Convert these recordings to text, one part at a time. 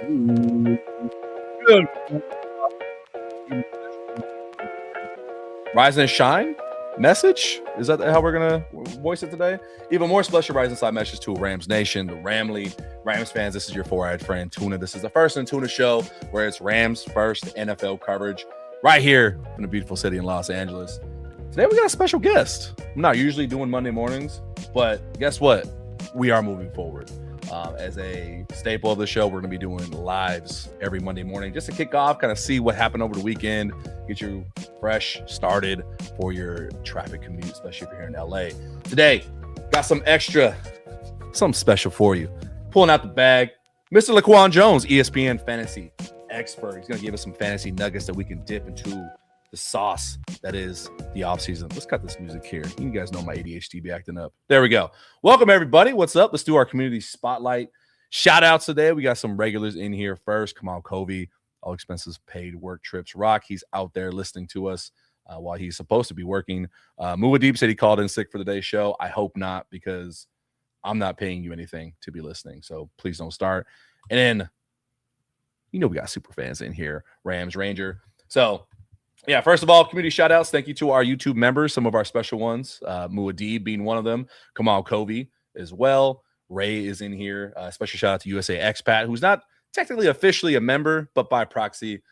Good. Rise and shine message? Is that how we're gonna voice it today? Even more special Rise and Shine message to Rams Nation, the Ramley, Rams fans. This is your four-eyed friend Tuna. This is the First and Tuna show where it's Rams first NFL coverage right here in the beautiful city in Los Angeles. Today we got a special guest. I'm not usually doing Monday mornings, but guess what? We are moving forward. As a staple of the show, we're going to be doing lives every Monday morning just to kick off, kind of see what happened over the weekend, get you fresh started for your traffic commute, especially if you're here in LA. Today, got something special for you. Pulling out the bag, Mr. LaQuan Jones, ESPN fantasy expert. He's going to give us some fantasy nuggets that we can dip into the sauce that is the offseason. Let's cut this music here. You guys know my ADHD be acting up. There we go. Welcome, everybody. What's up? Let's do our community spotlight. Shout outs today. We got some regulars in here first. Kamal Covey, all expenses paid, work trips. Rock, he's out there listening to us while he's supposed to be working. Muad'Dib said he called in sick for today's show. I hope not, because I'm not paying you anything to be listening. So please don't start. And then, we got super fans in here. Rams, Ranger. So, yeah, first of all, community shout-outs. Thank you to our YouTube members, some of our special ones, Muad'Dib being one of them, Kamal Covey as well. Ray is in here. Special shout-out to USA Expat, who's not technically officially a member, but by proxy,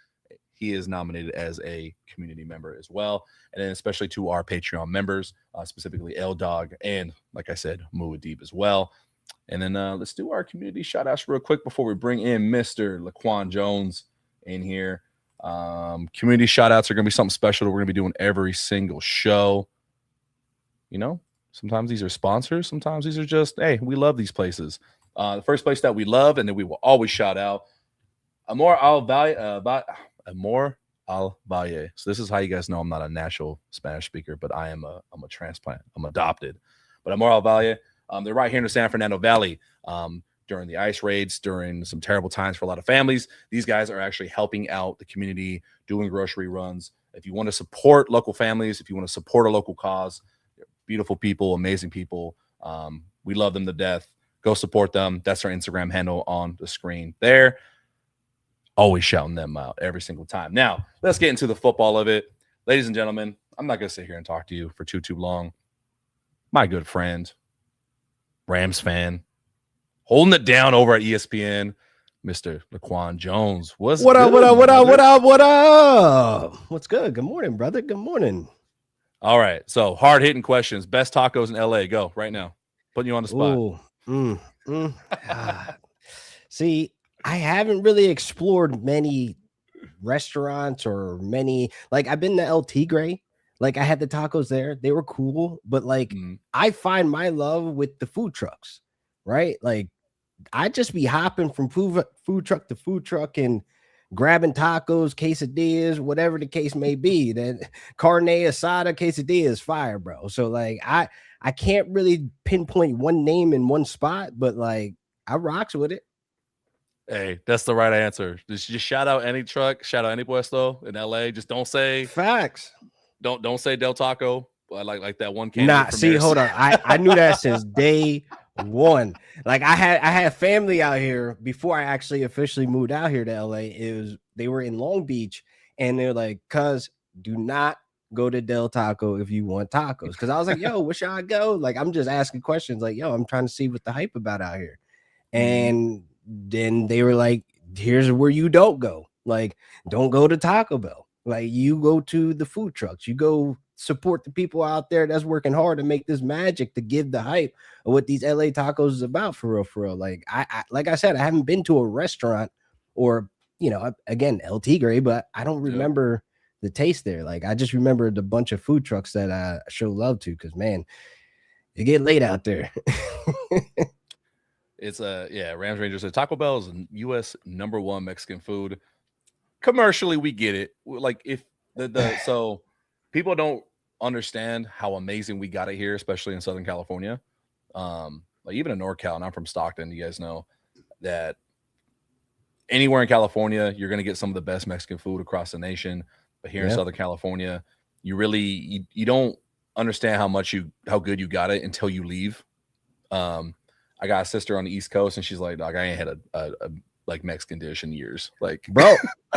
he is nominated as a community member as well. And then especially to our Patreon members, specifically L-Dog and, like I said, Muad'Dib as well. And then let's do our community shout-outs real quick before we bring in Mr. LaQuan Jones in here. Community shout outs are going to be something special that we're going to be doing every single show. Sometimes these are sponsors. Sometimes these are just, hey, we love these places. The first place that we love and that we will always shout out, Amor Al Valle. So this is how you guys know I'm not a natural Spanish speaker, but I'm a transplant. I'm adopted. But Amor Al Valle, they're right here in the San Fernando Valley. During the ice raids, during some terrible times for a lot of families, these guys are actually helping out the community, doing grocery runs. If you want to support local families, if you want to support a local cause, beautiful people, amazing people. We love them to death. Go support them. That's our Instagram handle on the screen there. Always shouting them out every single time. Now, let's get into the football of it. Ladies and gentlemen, I'm not going to sit here and talk to you for too long. My good friend, Rams fan, holding it down over at ESPN, Mr. LaQuan Jones. What up? What's good? Good morning, brother. Good morning. All right. So hard-hitting questions. Best tacos in LA. Go right now. Putting you on the spot. See, I haven't really explored many restaurants or I've been to El Tigre. I had the tacos there. They were cool. But I find my love with the food trucks, right? I just be hopping from food truck to food truck and grabbing tacos, quesadillas, whatever the case may be. That carne asada quesadilla is fire, bro. So I can't really pinpoint one name in one spot, but I rocks with it. Hey, that's the right answer. Just shout out any truck, shout out any puesto in LA. Just don't say facts. Don't say Del Taco. Like that one candidate. See, hold on. I knew that since day one. I had family out here before I actually officially moved out here to LA. They were in Long Beach, and they're like, "Cuz, do not go to Del Taco if you want tacos." Because I was like, "Yo, where should I go?" I'm just asking questions. "Yo, I'm trying to see what the hype about out here." And then they were like, "Here's where you don't go. Don't go to Taco Bell. You go to the food trucks. You go support the people out there that's working hard to make this magic, to give the hype of what these LA tacos is about, for real. Like I said, I haven't been to a restaurant or, again, El Tigre, but I don't remember the taste there. I just remembered a bunch of food trucks that I show love to, because, man, it get late out there. It's Rams Rangers. Taco Bell is U.S. #1 Mexican food. Commercially, we get it. If so people don't understand how amazing we got it here, especially in Southern California. Even in NorCal, and I'm from Stockton, you guys know that anywhere in California, you're going to get some of the best Mexican food across the nation. But here in Southern California, you really you don't understand how good you got it until you leave. I got a sister on the East Coast, and she's like, "Dog, I ain't had a like Mexican dish in years. Like, bro.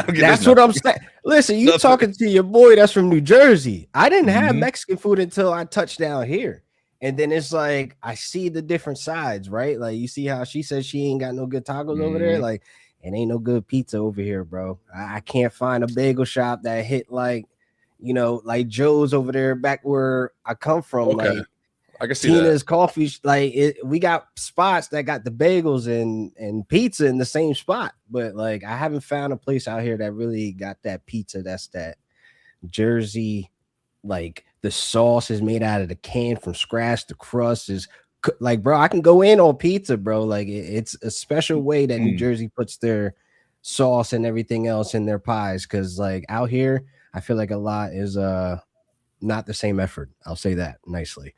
That's what I'm saying. Listen, you talking to your boy that's from New Jersey. I didn't have Mexican food until I touched down here. And then it's like I see the different sides, right? Like you see how she says she ain't got no good tacos over there. Like it ain't no good pizza over here, bro. I can't find a bagel shop that hit like, you know, like Joe's over there back where I come from. Okay. Like I can see Tina's that. coffee, we got spots that got the bagels and pizza in the same spot, but like I haven't found a place out here that really got that pizza. That's that Jersey, like the sauce is made out of the can from scratch. The crust is like, bro, I can go in on pizza, bro. Like it's a special way that New Jersey puts their sauce and everything else in their pies. Because like out here, I feel like a lot is not the same effort. I'll say that nicely.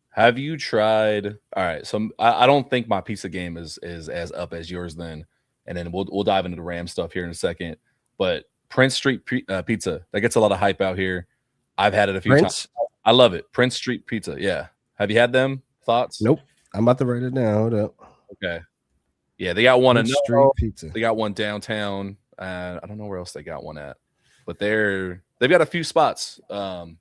Have you tried? All right, so I don't think my pizza game is as up as yours then, and then we'll dive into the Ram stuff here in a second. But Prince Street Pizza, that gets a lot of hype out here. I've had it a few times. I love it. Prince Street Pizza, yeah. Have you had them? Thoughts? Nope. I'm about to write it down. Hold up. Okay. Yeah, they got one in Street Pizza. They got one downtown. I don't know where else they got one at, but they've got a few spots on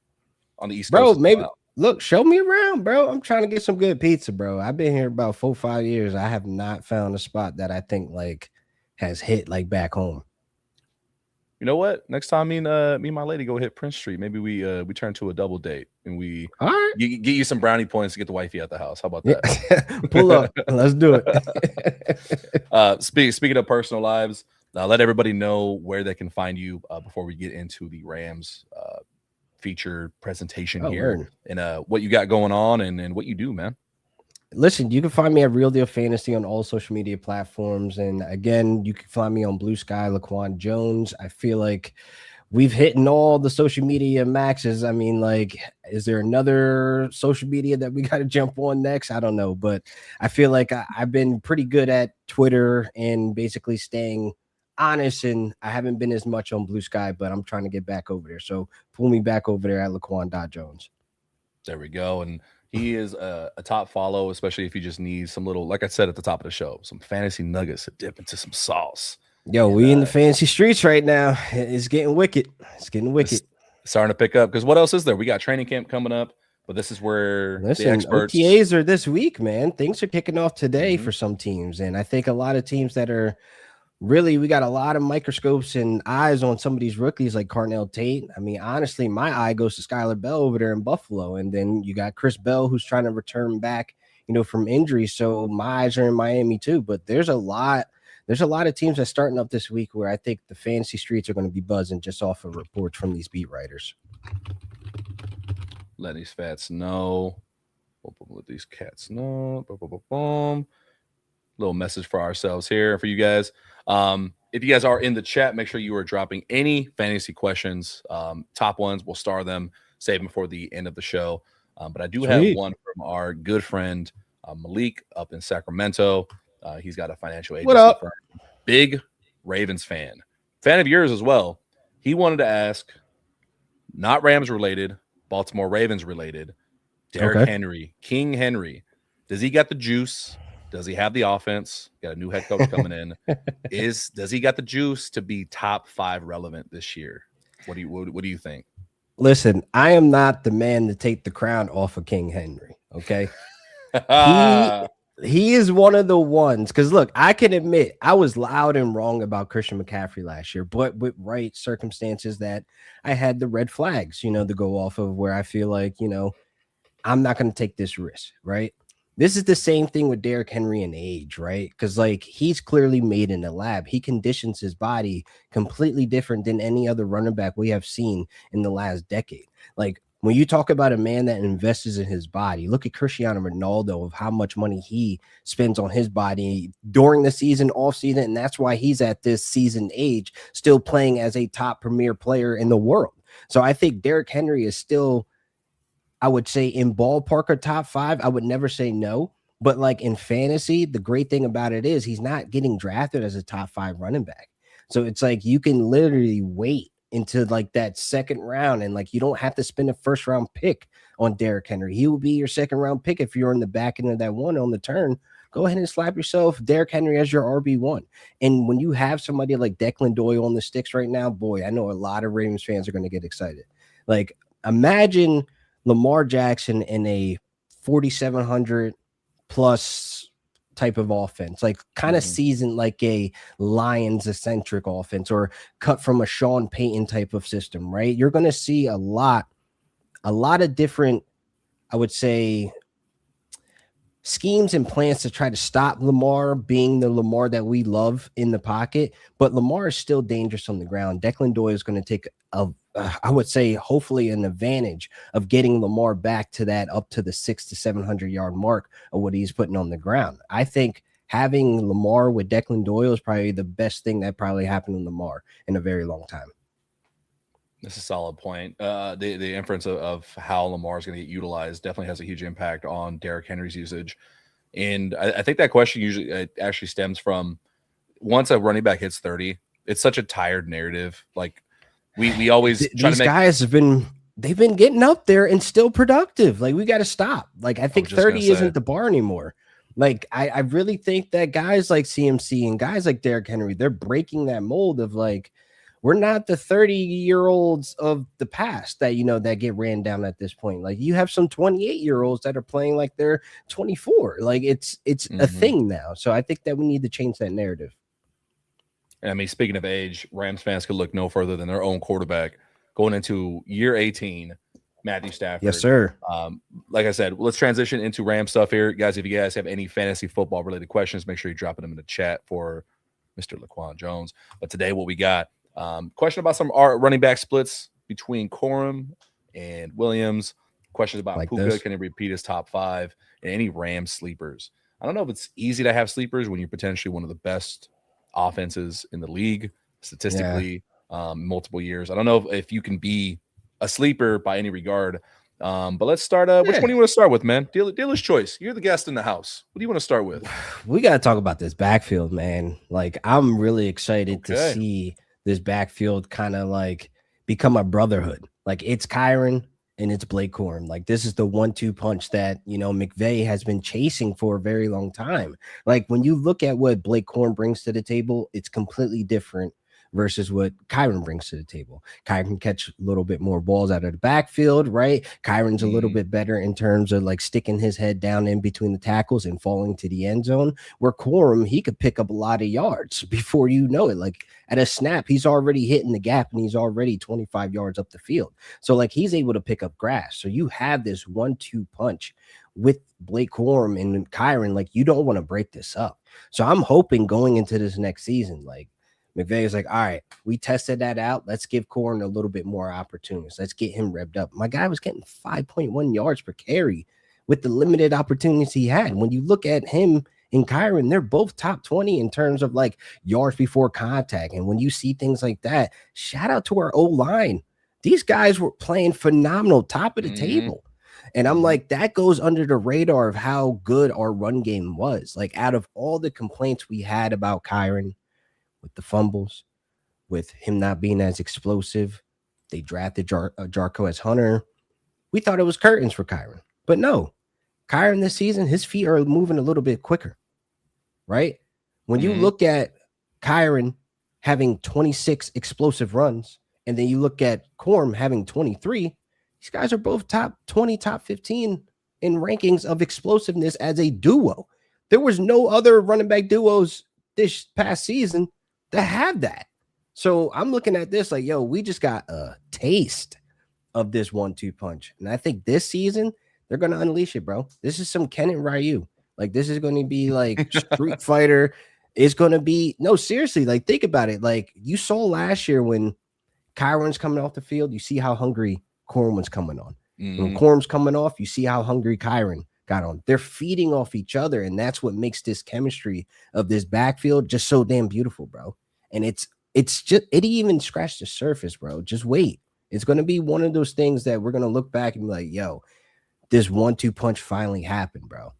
the East Coast. Bro, maybe. Look, show me around, bro. I'm trying to get some good pizza, bro. I've been here about 4-5 years. I have not found a spot that I think like has hit like back home. You know what? Next time me and my lady go hit Prince Street, maybe we turn to a double date and we get you some brownie points to get the wifey out the house. How about that? Pull up. Let's do it. Speaking of personal lives, let everybody know where they can find you before we get into the Rams feature presentation here and what you got going on and what you do, man. Listen, you can find me at Real Deal Fantasy on all social media platforms. And again, you can find me on Blue Sky, LaQuan Jones. I feel like we've hit all the social media maxes. I mean, like, is there another social media that we got to jump on next? I don't know. But I feel like I've been pretty good at Twitter and basically staying honest, and I haven't been as much on Blue Sky, but I'm trying to get back over there. So pull me back over there at LaQuan.Jones. There we go. And he is a top follow, especially if you just need some little, like I said at the top of the show, some fantasy nuggets to dip into some sauce. Yo, we in the fancy streets right now. It's getting wicked. It's getting wicked. It's starting to pick up because what else is there? We got training camp coming up, but this is where the experts. OTAs are this week, man. Things are kicking off today for some teams, and I think a lot of teams that are really, we got a lot of microscopes and eyes on some of these rookies like Carnell Tate. I mean, honestly, my eye goes to Skylar Bell over there in Buffalo. And then you got Chris Bell, who's trying to return back, you know, from injury. So my eyes are in Miami too. But there's a lot of teams that's starting up this week where I think the fantasy streets are going to be buzzing just off of reports from these beat writers. Let these fats know. Let these cats know. Boom. Little message for ourselves here for you guys. If you guys are in the chat, make sure you are dropping any fantasy questions. Top ones, we'll star them, save them for the end of the show. But I do have one from our good friend Malik up in Sacramento. He's got a financial agency firm. Big Ravens fan of yours as well. He wanted to ask, not Rams related, Baltimore Ravens related, Derrick Henry, King Henry. Does he got the juice? Does he have the offense? Got a new head coach coming in. Does he got the juice to be top 5 relevant this year? What do you think? Listen, I am not the man to take the crown off of King Henry. Okay. He is one of the ones, because look, I can admit I was loud and wrong about Christian McCaffrey last year, but with right circumstances that I had the red flags, you know, to go off of where I feel like, you know, I'm not going to take this risk, right? This is the same thing with Derrick Henry and age, right? Because like he's clearly made in the lab. He conditions his body completely different than any other running back we have seen in the last decade. Like when you talk about a man that invests in his body, look at Cristiano Ronaldo of how much money he spends on his body during the season, off season, and that's why he's at this seasoned age, still playing as a top premier player in the world. So I think Derrick Henry is still, I would say, in ballpark or top 5. I would never say no, but like in fantasy, the great thing about it is he's not getting drafted as a top 5 running back. So it's like you can literally wait into like that second round, and like you don't have to spend a first round pick on Derrick Henry. He will be your second round pick if you're in the back end of that one on the turn go ahead and slap yourself Derrick Henry as your RB1. And when you have somebody like Declan Doyle on the sticks right now, boy, I know a lot of Ravens fans are going to get excited. Like, imagine Lamar Jackson in a 4,700 plus type of offense, like kind of seasoned like a Lions eccentric offense or cut from a Sean Payton type of system, right? You're going to see a lot of different, I would say, schemes and plans to try to stop Lamar being the Lamar that we love in the pocket, but Lamar is still dangerous on the ground. Declan Doyle is going to take I would say, hopefully an advantage of getting Lamar back to that up to the 600 to 700 yard mark of what he's putting on the ground. I think having Lamar with Declan Doyle is probably the best thing that probably happened to Lamar in a very long time. That's a solid point. The inference of how Lamar is going to get utilized definitely has a huge impact on Derrick Henry's usage. And I think that question usually actually stems from once a running back hits 30, it's such a tired narrative. Like we always try to make guys they've been getting up there and still productive. Like, we got to stop. Like, I think 30 isn't the bar anymore. Like, I really think that guys like CMC and guys like Derrick Henry, they're breaking that mold of like, we're not the 30-year-olds of the past that, that get ran down at this point. Like, you have some 28-year-olds that are playing like they're 24. Like, it's a thing now. So I think that we need to change that narrative. I mean, speaking of age, Rams fans could look no further than their own quarterback going into year 18, Matthew Stafford. Yes, sir. Like I said, let's transition into Ram stuff here. Guys, if you guys have any fantasy football related questions, make sure you're dropping them in the chat for Mr. LaQuan Jones. But today what we got, question about some running back splits between Corum and Williams. Questions about like Puka. Can he repeat his top 5? And any Rams sleepers. I don't know if it's easy to have sleepers when you're potentially one of the best offenses in the league statistically, multiple years. I don't know if you can be a sleeper by any regard. But let's start. Which one do you want to start with, man? Dealer's choice. You're the guest in the house. What do you want to start with? We got to talk about this backfield, man. Like, I'm really excited to see this backfield kind of like become a brotherhood. Like, it's Kyren and it's Blake Corum. Like, this is the 1-2 punch that, McVay has been chasing for a very long time. Like, when you look at what Blake Corum brings to the table, it's completely different versus what Kyren brings to the table. Kyren can catch a little bit more balls out of the backfield, right? Kyren's a little bit better in terms of like sticking his head down in between the tackles and falling to the end zone, where Corum, he could pick up a lot of yards before you know it. Like, at a snap, he's already hitting the gap and he's already 25 yards up the field. So like, he's able to pick up grass. So you have this 1-2 punch with Blake Corum and Kyren. Like, you don't want to break this up. So I'm hoping going into this next season, like, McVay is like, all right, we tested that out. Let's give Corum a little bit more opportunities. Let's get him revved up. My guy was getting 5.1 yards per carry with the limited opportunities he had. When you look at him and Kyren, they're both top 20 in terms of like yards before contact. And when you see things like that, shout out to our O-line. These guys were playing phenomenal, top of the table. And I'm like, that goes under the radar of how good our run game was. Like, out of all the complaints we had about Kyren, with the fumbles, with him not being as explosive, they drafted Jarko as Hunter. We thought it was curtains for Kyren. But no, Kyren this season, his feet are moving a little bit quicker, right? When you look at Kyren having 26 explosive runs, and then you look at Corum having 23, these guys are both top 20, top 15 in rankings of explosiveness as a duo. There was no other running back duos this past season that have that. So I'm looking at this like, yo, we just got a taste of this 1-2 punch. And I think this season, they're going to unleash it, bro. This is some Ken and Ryu. Like, this is going to be like Street Fighter. It's going to be, no, seriously, like, think about it. Like, you saw last year when Kyron's coming off the field, you see how hungry Corum was coming on. When Corum's coming off, you see how hungry Kyren got on. They're feeding off each other, and that's what makes this chemistry of this backfield just so damn beautiful, bro. And it's just, it even scratched the surface, bro. Just wait. It's going to be one of those things that we're going to look back and be like, yo, this 1-2 punch finally happened, bro.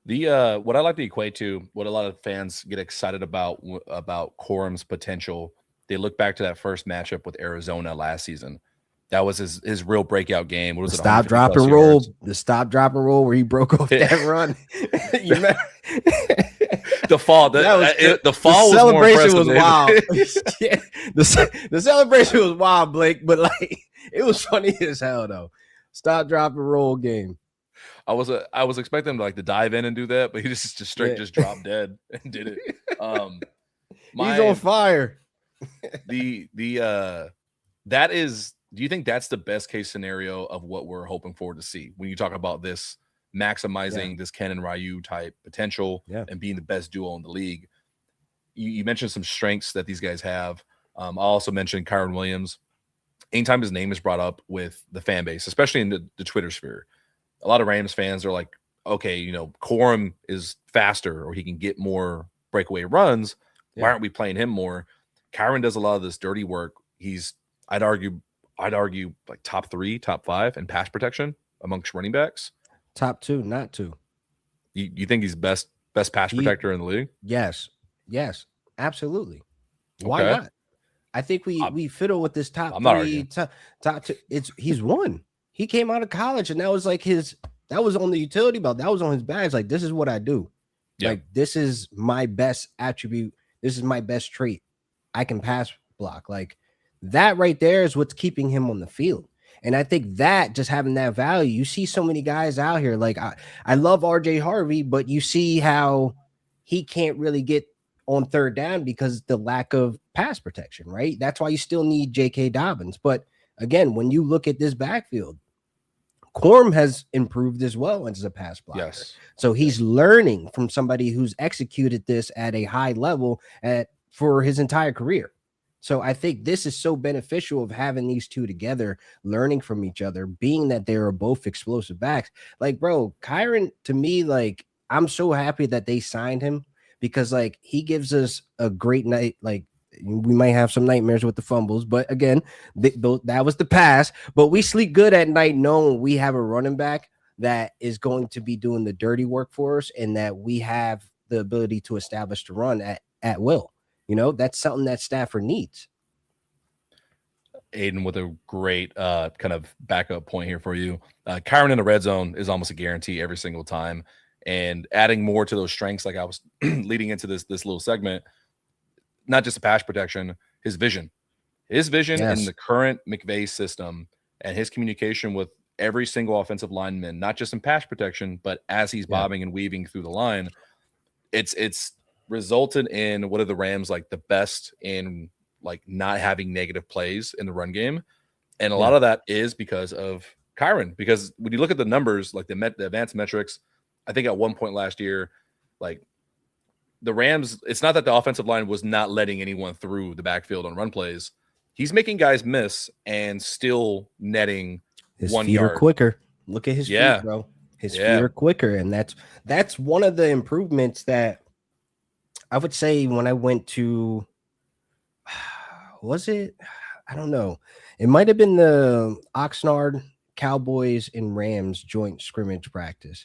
The what I like to equate to, what a lot of fans get excited about Corum's potential, they look back to that first matchup with Arizona last season. That was his real breakout game. What was The it? stop, 150 drop, plus and roll. yards. The stop, drop, and roll where he broke off that run. You remember? The fall. That was The fall the was more celebration impressive. was wild. Yeah, the celebration was wild, Blake, but like it was funny as hell though. Stop, drop, and roll game. I was expecting him to dive in and do that, but he just straight just dropped dead and did it. He's on fire. That is. Do you think that's the best case scenario of what we're hoping for to see when you talk about this maximizing this Ken and Ryu type potential and being the best duo in the league? You mentioned some strengths that these guys have. I'll also mention Kyren Williams. Anytime his name is brought up with the fan base, especially in the Twitter sphere, a lot of Rams fans are like, okay, Corum is faster or he can get more breakaway runs. Why aren't we playing him more? Kyren does a lot of this dirty work. He's, I'd argue like top 3, top 5 in pass protection amongst running backs. Top 2, not 2. You think he's best pass protector in the league? Yes, absolutely. Why not? I think we fiddle with this top 3, top 2. He's won. He came out of college and that was like that was on the utility belt. That was on his badge. Like, this is what I do. Yeah. Like, this is my best attribute. This is my best trait. I can pass block. Like, that right there is what's keeping him on the field. And I think that just having that value, you see so many guys out here. Like, I love RJ Harvey, but you see how he can't really get on third down because the lack of pass protection, right? That's why you still need J.K. Dobbins. But again, when you look at this backfield, Corum has improved as well as a pass blocker. Yes. So he's learning from somebody who's executed this at a high level for his entire career. So I think this is so beneficial of having these two together, learning from each other, being that they are both explosive backs. Like, bro, Kyren, to me, like, I'm so happy that they signed him because, like, he gives us a great night. Like, we might have some nightmares with the fumbles, but again, that was the past. But we sleep good at night knowing we have a running back that is going to be doing the dirty work for us and that we have the ability to establish the run at will. That's something that Stafford needs. Aiden, with a great kind of backup point here for you. Kyren in the red zone is almost a guarantee every single time. And adding more to those strengths, like I was leading into this little segment, not just the pass protection, his vision. His vision in the current McVay system and his communication with every single offensive lineman, not just in pass protection, but as he's bobbing and weaving through the line, it's resulted in what are the Rams like the best in like not having negative plays in the run game. And a lot of that is because of Kyren, because when you look at the numbers, like the advanced metrics, I think at one point last year, like the Rams, it's not that the offensive line was not letting anyone through the backfield on run plays. He's making guys miss and still netting his 1 feet yard. Are quicker. Look at his feet, bro. His feet are quicker. And that's one of the improvements that I would say when I went to, was it? I don't know. It might have been the Oxnard Cowboys and Rams joint scrimmage practice.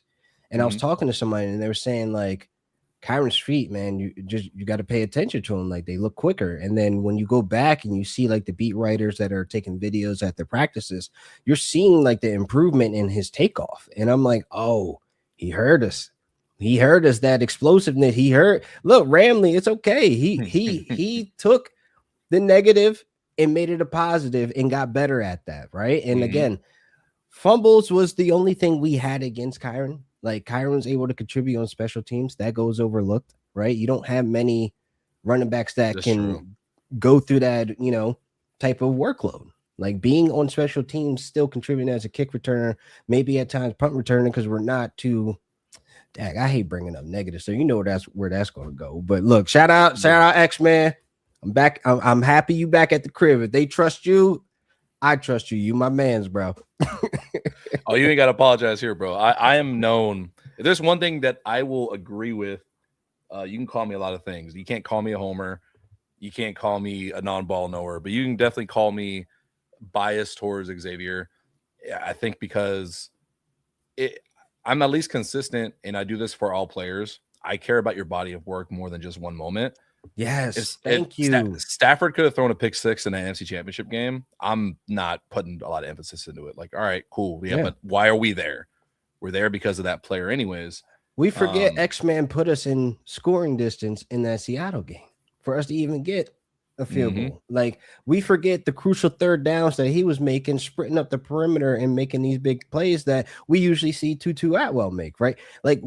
And I was talking to somebody and they were saying like, Kyren's feet, man, you got to pay attention to them. Like, they look quicker. And then when you go back and you see like the beat writers that are taking videos at their practices, you're seeing like the improvement in his takeoff. And I'm like, oh, he heard us. He heard us, that explosiveness. He heard, look, Ramley, it's okay. He took the negative and made it a positive and got better at that. Right. And again, fumbles was the only thing we had against Kyren. Like, Kyren was able to contribute on special teams. That goes overlooked, right? You don't have many running backs that can go through that, type of workload. Like, being on special teams, still contributing as a kick returner, maybe at times punt returner, because we're not too. Dang, I hate bringing up negative, so you know where that's going to go. But look, shout out X-Man. I'm back. I'm happy you back at the crib. If they trust you, I trust you. You my mans, bro. Oh, you ain't got to apologize here, bro. I am known. If there's one thing that I will agree with, you can call me a lot of things. You can't call me a homer. You can't call me a non-ball knower, but you can definitely call me biased towards Xavier. Yeah, I think because I'm at least consistent, and I do this for all players. I care about your body of work more than just one moment. Yes, thank you. Stafford could have thrown a pick six in the NFC Championship game. I'm not putting a lot of emphasis into it. Like, all right, cool. Yeah, but why are we there? We're there because of that player anyways. We forget X-Man put us in scoring distance in that Seattle game for us to even get a field goal. Like, we forget the crucial third downs that he was making, sprinting up the perimeter and making these big plays that we usually see Tutu Atwell make, right? Like,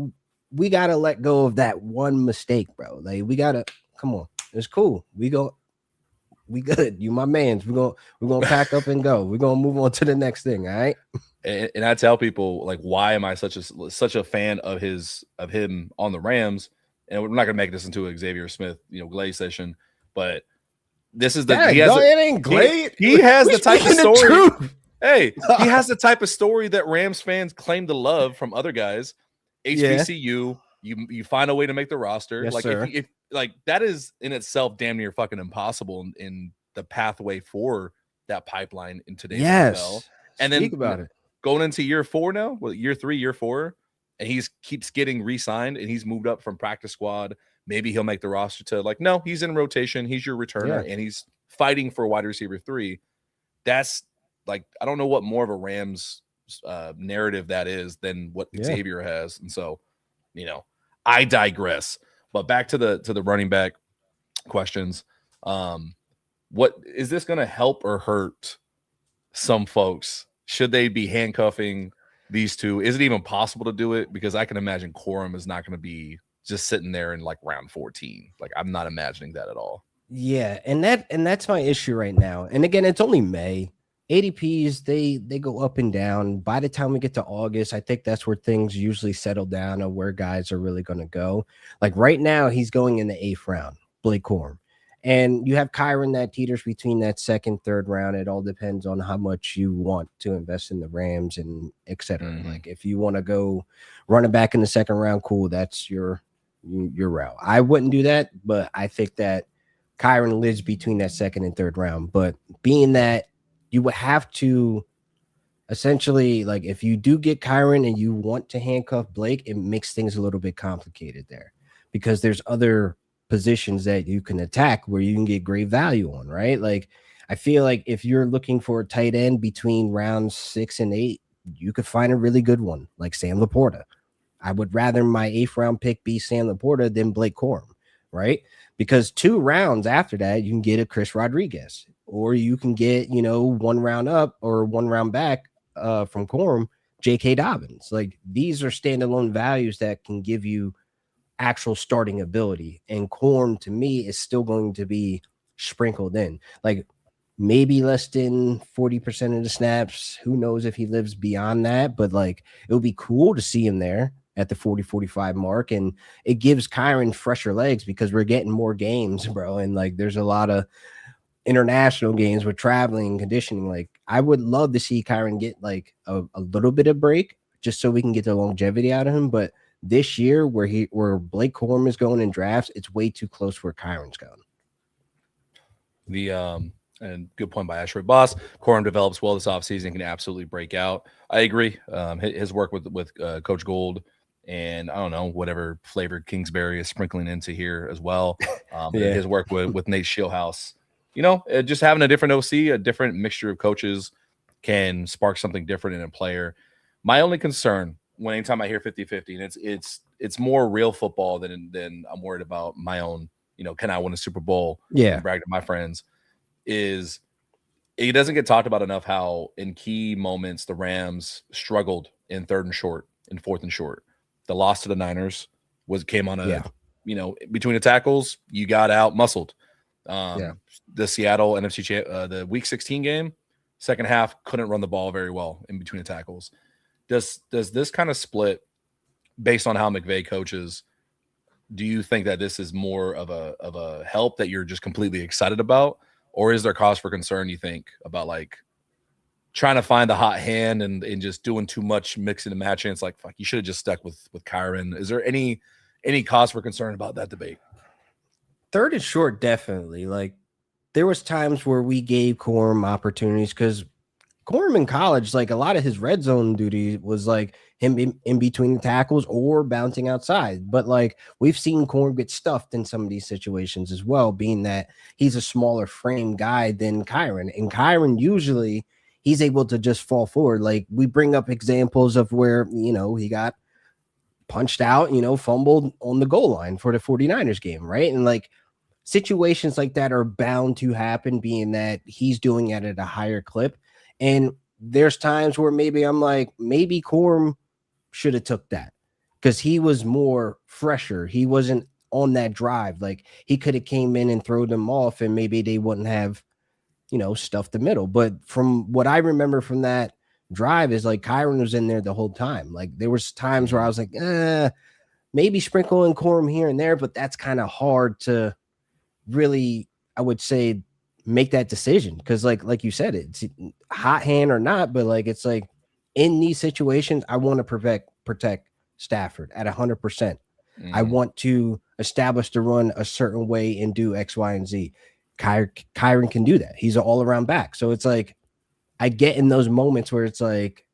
we got to let go of that one mistake, bro. Like, we got to, come on. It's cool. We good. You my mans. We're gonna pack up and go. We're gonna move on to the next thing. All right. And I tell people, like, why am I such a fan of him on the Rams? And we're not gonna make this into a Xavier Smith, Glade session, but this is he has the type of story. Hey, he has the type of story that Rams fans claim to love from other guys. HBCU, you find a way to make the roster. Yes, like sir. if like that is in itself damn near fucking impossible in the pathway for that pipeline in today's NFL. And Speak about it. Going into year 4 now, year 3, year 4, and he's keeps getting re-signed and he's moved up from practice squad. Maybe he'll make the roster to no, he's in rotation. He's your returner and he's fighting for wide receiver 3. That's like, I don't know what more of a Rams narrative that is than what Xavier has. And so, I digress. But back to the running back questions. What is this going to help or hurt some folks? Should they be handcuffing these two? Is it even possible to do it? Because I can imagine Corum is not going to be just sitting there in like round 14. Like, I'm not imagining that at all. Yeah, and that's my issue right now. And again, it's only May. ADPs, they go up and down. By the time we get to August, I think that's where things usually settle down of where guys are really going to go. Like right now, he's going in the 8th round, Blake Corum. And you have Kyren that teeters between that 2nd, 3rd round. It all depends on how much you want to invest in the Rams and et cetera. Like if you want to go running back in the 2nd round, cool. That's your route. I wouldn't do that, but I think that Kyren lives between that 2nd and 3rd round. But being that you would have to essentially, like, if you do get Kyren and you want to handcuff Blake, it makes things a little bit complicated there because there's other positions that you can attack where you can get great value on, right? Like, I feel like if you're looking for a tight end between rounds 6 and 8, you could find a really good one like Sam Laporta. I would rather my 8th round pick be Sam Laporta than Blake Corum, right? Because 2 rounds after that, you can get a Chris Rodriguez, or you can get, 1 round up or 1 round back from Corum, J.K. Dobbins. Like, these are standalone values that can give you actual starting ability. And Corum, to me, is still going to be sprinkled in. Like, maybe less than 40% of the snaps. Who knows if he lives beyond that? But, like, it would be cool to see him there at the 40-45 mark. And it gives Kyren fresher legs because we're getting more games, bro. And, like, there's a lot of international games with traveling and conditioning. Like, I would love to see Kyren get, like, a little bit of break just so we can get the longevity out of him. But this year where Blake Corum is going in drafts, it's way too close where Kyren's going. And good point by Ashray Boss. Corum develops well this offseason, can absolutely break out. I agree. His work with Coach Gold and I don't know, whatever flavored Kingsbury is sprinkling into here as well. His work with Nate Shieldhouse, just having a different OC, a different mixture of coaches can spark something different in a player. My only concern when anytime I hear 50-50, and it's more real football than I'm worried about my own, can I win a Super Bowl? And brag to my friends. Is it doesn't get talked about enough how in key moments the Rams struggled in 3rd and short, in 4th and short. The loss to the Niners came on between the tackles, you got out muscled. The Seattle NFC the Week 16 game, second half couldn't run the ball very well in between the tackles. Does this kind of split based on how McVay coaches? Do you think that this is more of a help that you're just completely excited about? Or is there cause for concern, you think, about like trying to find the hot hand and just doing too much mixing and matching? It's like, fuck, you should have just stuck with Kyren. Is there any cause for concern about that debate? 3rd and short, definitely. Like, there was times where we gave Corum opportunities because Corum in college, like a lot of his red zone duty was like him in between the tackles or bouncing outside. But like we've seen Corum get stuffed in some of these situations as well, being that he's a smaller frame guy than Kyren. And Kyren usually he's able to just fall forward. Like we bring up examples of where, he got punched out, fumbled on the goal line for the 49ers game, right? And like situations like that are bound to happen, being that he's doing it at a higher clip. And there's times where maybe I'm like, maybe Corum should have took that because he was more fresher. He wasn't on that drive. Like he could have came in and thrown them off and maybe they wouldn't have, stuffed the middle. But from what I remember from that drive is like Kyren was in there the whole time. Like there was times where I was like, maybe sprinkle in Corum here and there, but that's kind of hard to really, I would say, make that decision because like you said, it's hot hand or not, but like it's like in these situations, I want to protect Stafford at 100%. I want to establish the run a certain way and do X, Y, and Z. Kyren can do that. He's an all-around back. So it's like I get in those moments where it's like,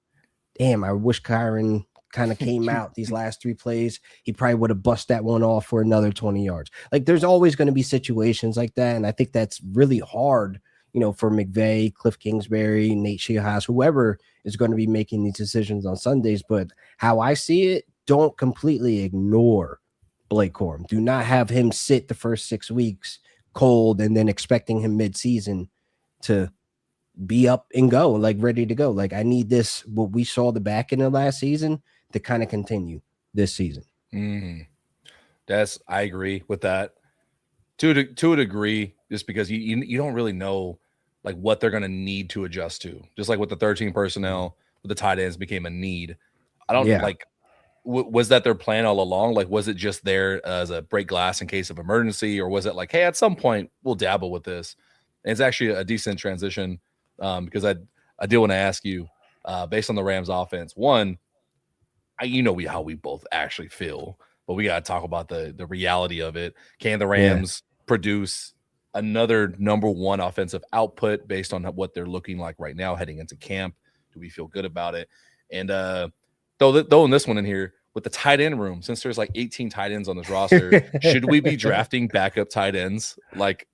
damn, I wish Kyren kind of came out these last 3 plays. He probably would have bust that one off for another 20 yards. Like there's always going to be situations like that. And I think that's really hard, for McVay, Cliff Kingsbury, Nate Sheehaus, whoever is going to be making these decisions on Sundays. But how I see it, don't completely ignore Blake Corum. Do not have him sit the first 6 weeks cold and then expecting him mid-season to be up and go, like ready to go. Like I need this, what we saw the back end of last season to kind of continue this season. I agree with that to a degree, just because you don't really know like what they're going to need to adjust to. Just like with the 13 personnel, with the tight ends became a need. I don't like, was that their plan all along? Like, was it just there as a break glass in case of emergency, or was it like, hey, at some point we'll dabble with this? And it's actually a decent transition because I do want to ask you, based on the Rams offense, one, how we both actually feel, but we got to talk about the reality of it. Can the Rams produce another number one offensive output based on what they're looking like right now heading into camp? Do we feel good about it? And throwing this one in here with the tight end room, since there's like 18 tight ends on this roster, should we be drafting backup tight ends like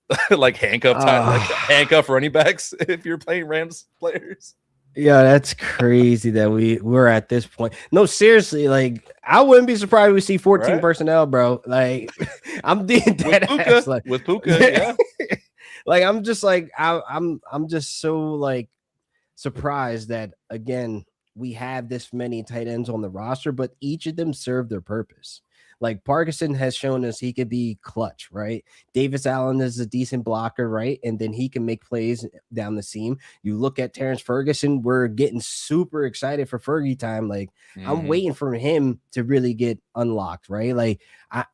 handcuff running backs if you're playing Rams players? Yeah, that's crazy that we're at this point. No, seriously, like I wouldn't be surprised if we see 14 personnel, bro. Like I'm dead ass, like, with Puka, yeah. Like I'm just like I'm just so like surprised that again we have this many tight ends on the roster, but each of them serve their purpose. Like Parkinson has shown us he could be clutch, right? Davis Allen is a decent blocker, right? And then he can make plays down the seam. You look at Terrence Ferguson, we're getting super excited for Fergie time. Like I'm waiting for him to really get unlocked, right? Like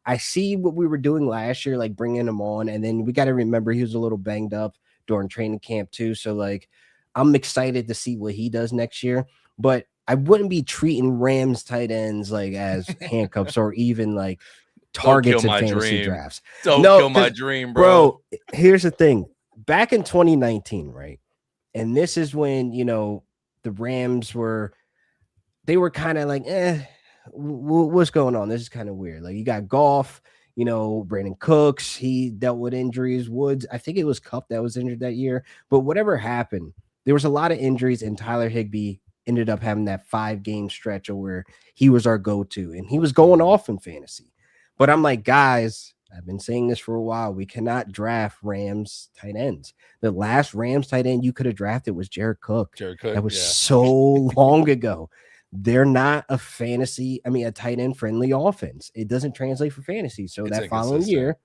I see what we were doing last year, like bringing him on. And then we got to remember he was a little banged up during training camp too. So like I'm excited to see what he does next year. But I wouldn't be treating Rams tight ends like as handcuffs or even like targets in fantasy drafts. Don't kill my dream, bro. Here's the thing. Back in 2019, right? And this is when, the Rams were kind of like, what's going on? This is kind of weird. Like you got Goff, Brandon Cooks, he dealt with injuries. Woods, I think it was Kupp that was injured that year. But whatever happened, there was a lot of injuries, and Tyler Higbee ended up having that 5-game stretch where he was our go-to and he was going off in fantasy. But I'm like, guys, I've been saying this for a while. We cannot draft Rams tight ends. The last Rams tight end you could have drafted was Jared Cook. That was so long ago. They're not a tight end friendly offense. It doesn't translate for fantasy. So it's that following year,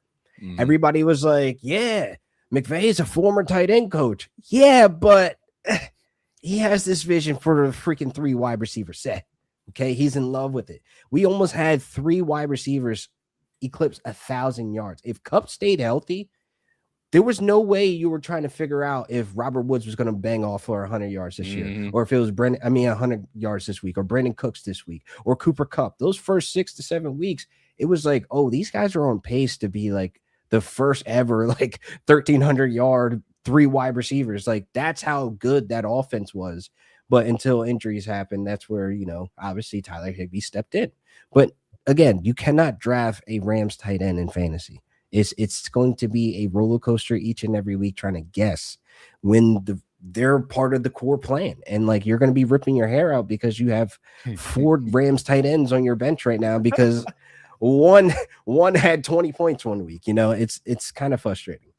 everybody was like, yeah, McVay is a former tight end coach. Yeah, but he has this vision for the freaking 3 wide receiver set. Okay. He's in love with it. We almost had 3 wide receivers eclipse 1,000 yards. If Kupp stayed healthy, there was no way you were trying to figure out if Robert Woods was going to bang off for 100 yards this year, or if it was 100 yards this week, or Brandon Cooks this week, or Cooper Kupp. Those first 6 to 7 weeks, it was like, oh, these guys are on pace to be like the first ever, like 1,300 yard 3 wide receivers. Like that's how good that offense was. But until injuries happened, that's where, obviously Tyler Higbee stepped in. But again, you cannot draft a Rams tight end in fantasy. It's going to be a roller coaster each and every week trying to guess when they're part of the core plan. And like you're going to be ripping your hair out because you have 4 Rams tight ends on your bench right now because one had 20 points one week. It's kind of frustrating.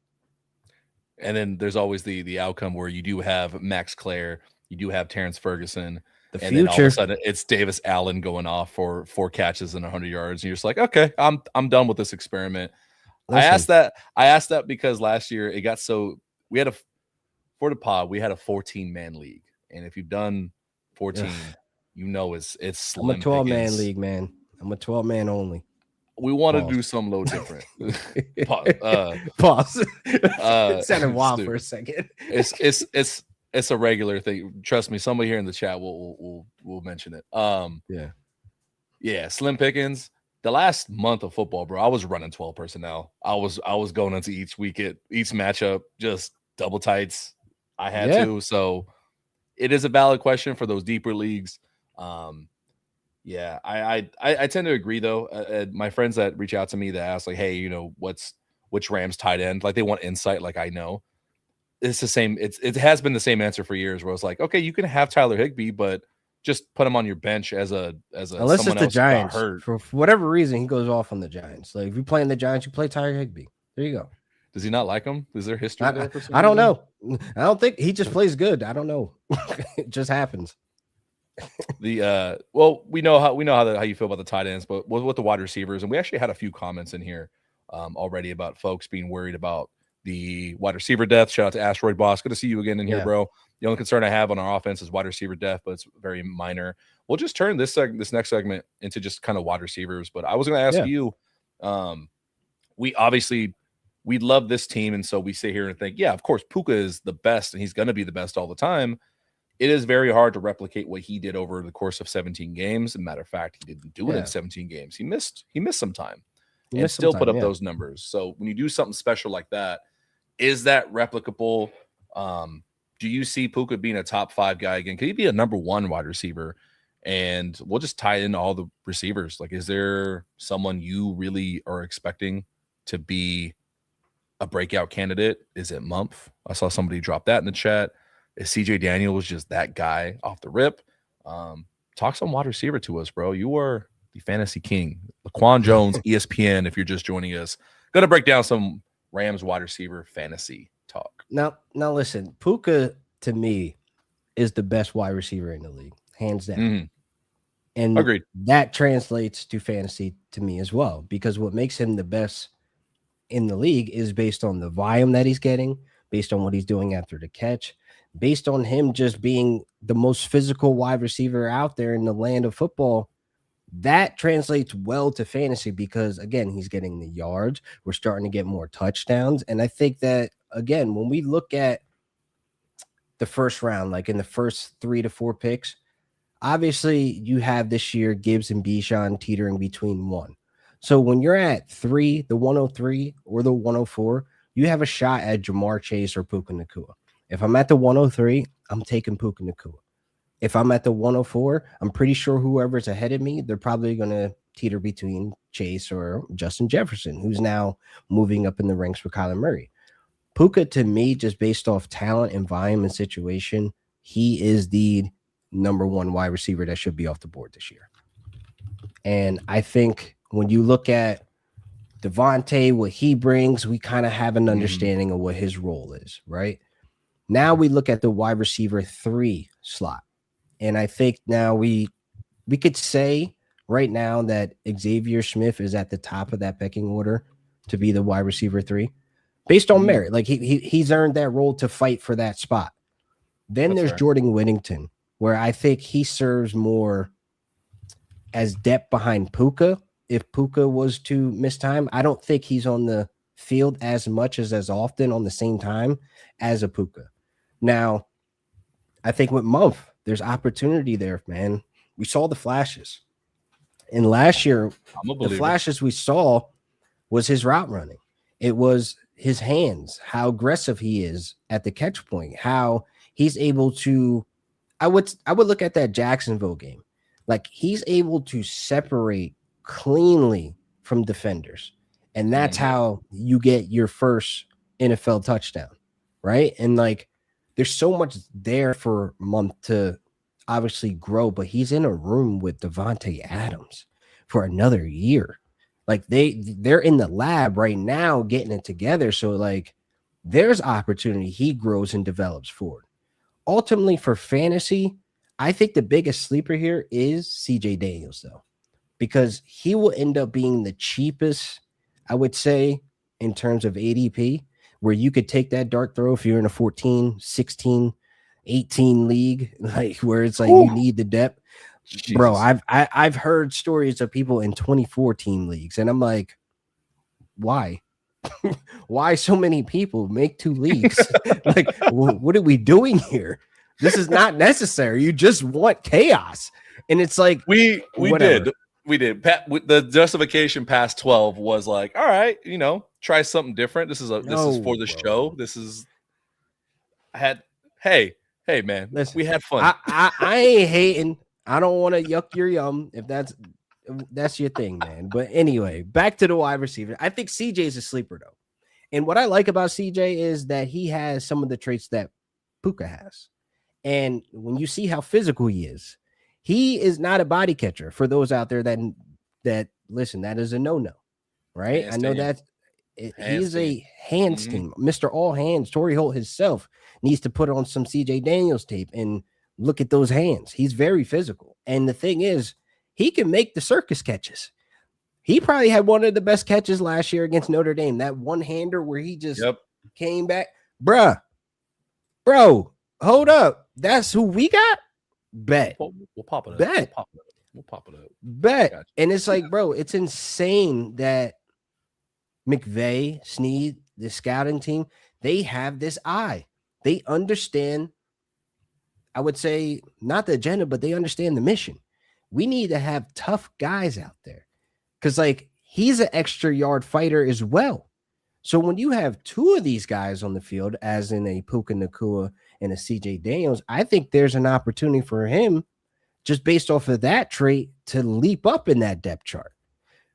And then there's always the outcome where you do have Max Clare, you do have Terrence Ferguson, then all of a sudden it's Davis Allen going off for 4 catches and 100 yards. And you're just like, okay, I'm done with this experiment. Listen. I asked that because last year it got so we had for the pod, we had a 14-man league. And if you've done 14, it's slim. I'm a 12-man league, man. I'm a 12-man only. We want to do something a little different. Pause. It sounded wild for a second. It's a regular thing. Trust me, somebody here in the chat will mention it. Yeah, slim pickings. The last month of football, bro, I was running 12 personnel. I was going into each week each matchup, just double tights. I had to. So it is a valid question for those deeper leagues. Yeah, I tend to agree though. My friends that reach out to me that ask like, hey, which Rams tight end? Like they want insight. Like I know. It's the same. It has been the same answer for years. Where it's like, okay, you can have Tyler Higbee, but just put him on your bench as a unless it's the Giants. For whatever reason, he goes off on the Giants. Like if you play in the Giants, you play Tyler Higbee. There you go. Does he not like him? Is there history there? I don't know. I don't think he just plays good. I don't know. It just happens. We know how you feel about the tight ends, but with the wide receivers, and we actually had a few comments in here already about folks being worried about the wide receiver depth. Shout out to Asteroid Boss. Good to see you again in here, bro. The only concern I have on our offense is wide receiver depth, but it's very minor. We'll just turn this next segment into just kind of wide receivers. But I was going to ask you, we love this team, and so we sit here and think, yeah, of course, Puka is the best, and he's going to be the best all the time. It is very hard to replicate what he did over the course of 17 games. As a matter of fact, he didn't do it in 17 games. He missed some time and still put up those numbers. So when you do something special like that, is that replicable? Do you see Puka being a top 5 guy again? Could he be a number 1 wide receiver? And we'll just tie in all the receivers. Like, is there someone you really are expecting to be a breakout candidate? Is it Mumph? I saw somebody drop that in the chat. Is CJ Daniels just that guy off the rip? Talk some wide receiver to us, bro. You are the fantasy king. LaQuan Jones, ESPN, if you're just joining us. Going to break down some Rams wide receiver fantasy talk. Now listen, Puka to me is the best wide receiver in the league, hands down. Mm-hmm. And agreed. That translates to fantasy to me as well, because what makes him the best in the league is based on the volume that he's getting, based on what he's doing after the catch, based on him just being the most physical wide receiver out there in the land of football. That translates well to fantasy because, again, he's getting the yards. We're starting to get more touchdowns. And I think that, again, when we look at the first round, like in the first 3 to 4 picks, obviously you have this year Gibbs and Bijan teetering between 1. So when you're at 3, the 103 or the 104, you have a shot at Jamar Chase or Puka Nacua. If I'm at the 103, I'm taking Puka Nacua. If I'm at the 104, I'm pretty sure whoever's ahead of me, they're probably going to teeter between Chase or Justin Jefferson, who's now moving up in the ranks with Kyler Murray. Puka, to me, just based off talent and volume and situation, he is the number 1 wide receiver that should be off the board this year. And I think when you look at Devontae, what he brings, we kind of have an understanding of what his role is, right? Now we look at the wide receiver 3 slot. And I think now we could say right now that Xavier Smith is at the top of that pecking order to be the wide receiver 3 based on merit. Like he's earned that role to fight for that spot. Then there's Jordan Whittington, where I think he serves more as depth behind Puka. If Puka was to miss time, I don't think he's on the field as much as often on the same time as a Puka. Now, I think with Mumph, there's opportunity there, man. We saw the flashes. And last year, the flashes we saw was his route running. It was his hands, how aggressive he is at the catch point, how he's able to. I would look at that Jacksonville game, like he's able to separate cleanly from defenders, and that's Mhm. how you get your first NFL touchdown, right? And like, there's so much there for Month to obviously grow, but he's in a room with Devontae Adams for another year. Like they're in the lab right now getting it together. So like there's opportunity he grows and develops forward. Ultimately for fantasy, I think the biggest sleeper here is CJ Daniels though, because he will end up being the cheapest, I would say, in terms of ADP, where you could take that dart throw if you're in a 14, 16, 18 league, like where it's like you need the depth. Bro, Jesus. I've heard stories of people in 24 team leagues, and I'm like, why? Why so many people make two leagues? Like, what are we doing here? This is not necessary. You just want chaos, and it's like We whatever. did. The justification past 12 was like, all right, try something different. This is for No, the bro. show. Hey, man, Listen, we had fun. I ain't hating. I don't want to yuck your yum if that's your thing, man. But anyway, back to the wide receiver. I think CJ is a sleeper though. And what I like about CJ is that he has some of the traits that Puka has. And when you see how physical he is not a body catcher. For those out there that listen, that is a no-no, right? Hands I know team. that Hands he's team. a hands team. Mr. All Hands, Torrey Holt himself needs to put on some CJ Daniels tape and look at those hands. He's very physical. And the thing is, he can make the circus catches. He probably had one of the best catches last year against Notre Dame. That one-hander where he just came back. Bro, hold up. That's who we got? Bet. We'll pop it up. Bet. We'll pop it up. Bet. Gotcha. And it's like, bro, it's insane that McVay, Snead, the scouting team, they have this eye. They understand, I would say, not the agenda, but they understand the mission. We need to have tough guys out there because, like, he's an extra yard fighter as well. So when you have two of these guys on the field, as in a Puka Nacua and a CJ Daniels, I think there's an opportunity for him just based off of that trait to leap up in that depth chart.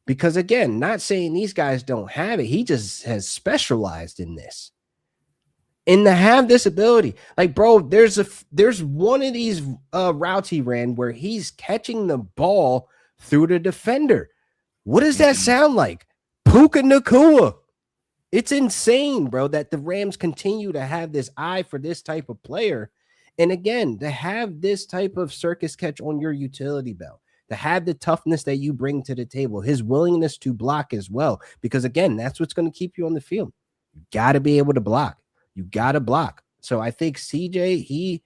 Because again, not saying these guys don't have it. He just has specialized in this. And to have this ability, like, bro, there's one of these routes he ran where he's catching the ball through the defender. What does that sound like? Puka Nacua. It's insane, bro, that the Rams continue to have this eye for this type of player. And again, to have this type of circus catch on your utility belt, to have the toughness that you bring to the table, his willingness to block as well. Because again, that's what's going to keep you on the field. You got to be able to block. You got to block. So I think CJ,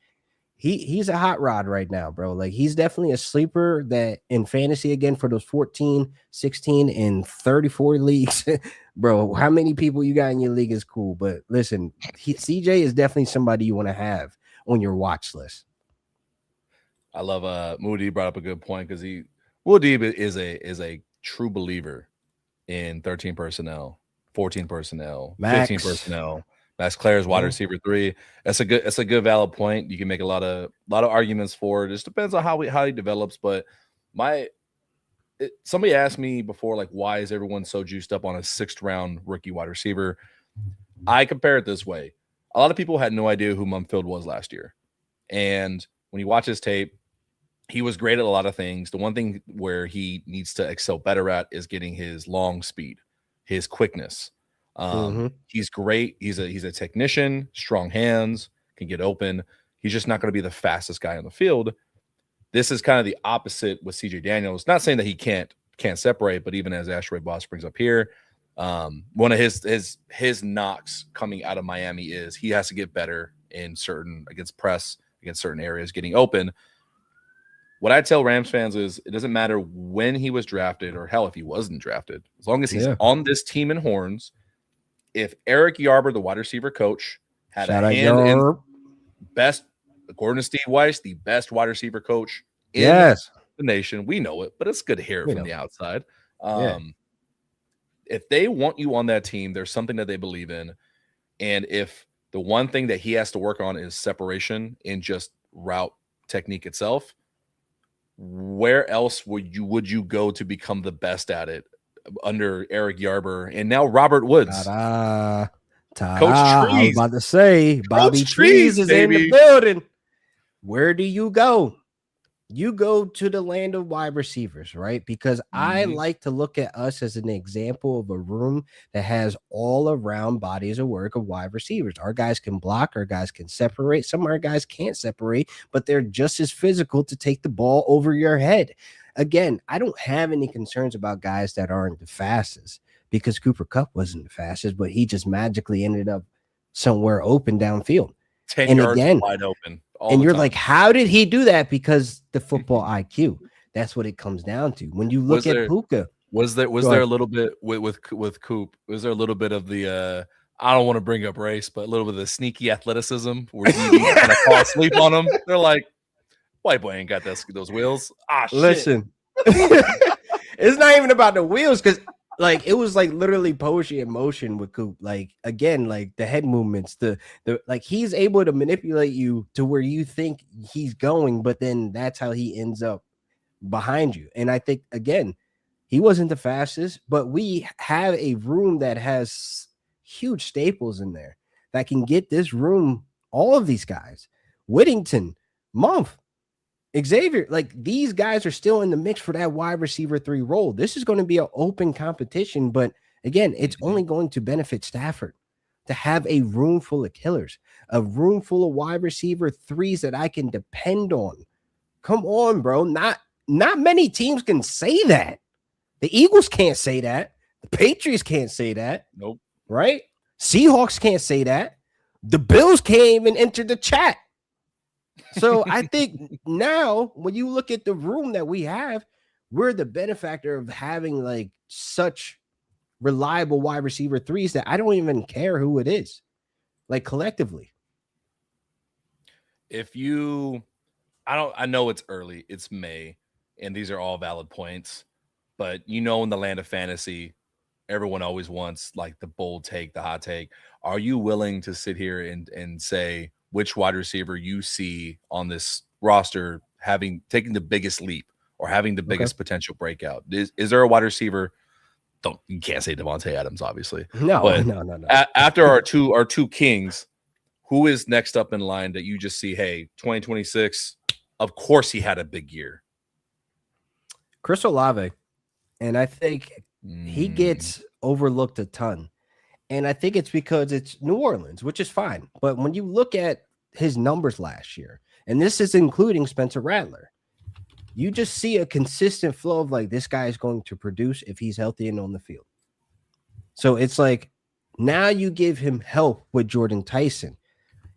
he's a hot rod right now, bro. Like, he's definitely a sleeper that in fantasy, again, for those 14, 16, and 34 leagues, bro, how many people you got in your league is cool. But listen, CJ is definitely somebody you want to have on your watch list. I love Moody brought up a good point because Moody is a true believer in 13 personnel, 14 personnel, Max. 15 personnel. Max Claire's wide receiver 3. That's a good valid point. You can make a lot of arguments for it. It just depends on how he develops. But somebody asked me before, like, why is everyone so juiced up on a 6th round rookie wide receiver? I compare it this way. A lot of people had no idea who Mumfield was last year. And when you watch his tape, he was great at a lot of things. The one thing where he needs to excel better at is getting his long speed, his quickness. He's great. He's a technician, strong hands, can get open. He's just not going to be the fastest guy on the field. This is kind of the opposite with CJ Daniels. Not saying that he can't separate, but even as Ashray Boss brings up here, one of his knocks coming out of Miami is he has to get better in against press, against certain areas, getting open. What I tell Rams fans is it doesn't matter when he was drafted or hell if he wasn't drafted, as long as he's on this team in horns. If Eric Yarber, the wide receiver coach, had a hand in best, according to Steve Weiss, the best wide receiver coach in the nation, we know it, but it's good to hear it from the outside. if they want you on that team, there's something that they believe in. And if the one thing that he has to work on is separation and just route technique itself, where else would you go to become the best at it under Eric Yarber and now Robert Woods? Ta-da. Coach Ta-da. I was Trees. about to say, Bobby Coach Trees is in baby. the building. Where do you go? You go to the land of wide receivers, right? Because I like to look at us as an example of a room that has all around bodies of work of wide receivers. Our guys can block, our guys can separate. Some of our guys can't separate, but they're just as physical to take the ball over your head. Again, I don't have any concerns about guys that aren't the fastest because Cooper Kupp wasn't the fastest, but he just magically ended up somewhere open downfield. 10 yards wide open. And you're like, how did he do that? Because the football IQ. That's what it comes down to. When you look at Puka, was there a little bit with Coop? Was there a little bit of the I don't want to bring up race, but a little bit of the sneaky athleticism where you kind of fall asleep on them? They're like, white boy ain't got those wheels. Ah, shit. Listen, it's not even about the wheels because. Like it was like literally poetry in motion with Coop. Like again, like the head movements, the like he's able to manipulate you to where you think he's going, but then that's how he ends up behind you. And I think again, he wasn't the fastest, but we have a room that has huge staples in there that can get this room, all of these guys, Whittington, Mumph, Xavier, like these guys are still in the mix for that wide receiver 3 role. This is going to be an open competition, but again, it's only going to benefit Stafford to have a room full of killers, a room full of wide receiver 3s that I can depend on. Come on, bro. Not many teams can say that. The Eagles can't say that. The Patriots can't say that. Nope. Right? Seahawks can't say that. The Bills can't even enter the chat. So I think now when you look at the room that we have, we're the benefactor of having like such reliable wide receiver 3s that I don't even care who it is, like collectively. I know it's early, it's May, and these are all valid points, but in the land of fantasy, everyone always wants like the bold take, the hot take. Are you willing to sit here and say which wide receiver you see on this roster taking the biggest leap or having the biggest potential breakout? Is there a wide receiver? You can't say Devontae Adams, obviously. No. After our two kings, who is next up in line that you just see, hey, 2026, of course he had a big year? Chris Olave. And I think he gets overlooked a ton. And I think it's because it's New Orleans, which is fine. But when you look at his numbers last year, and this is including Spencer Rattler, you just see a consistent flow of like, this guy is going to produce if he's healthy and on the field. So it's like, now you give him help with Jordan Tyson.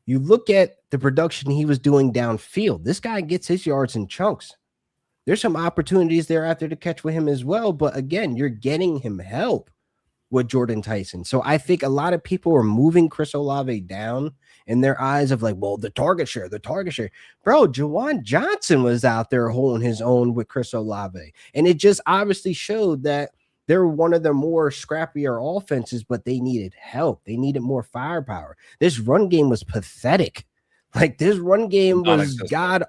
You look at the production he was doing downfield. This guy gets his yards in chunks. There's some opportunities thereafter to catch with him as well. But again, you're getting him help with Jordan Tyson. So I think a lot of people are moving Chris Olave down in their eyes of like, well, the target share. Bro, Jawan Johnson was out there holding his own with Chris Olave. And it just obviously showed that they're one of the more scrappier offenses, but they needed help. They needed more firepower. This run game was pathetic. Like this run game was god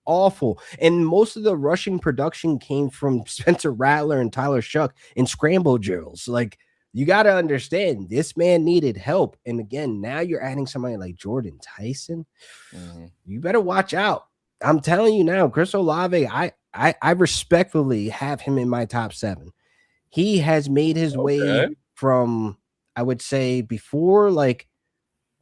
awful. And most of the rushing production came from Spencer Rattler and Tyler Shuck in scramble drills. Like, you got to understand, this man needed help. And again, now you're adding somebody like Jordan Tyson. You better watch out. I'm telling you now, Chris Olave, I respectfully have him in my top 7. He has made his way from, I would say, before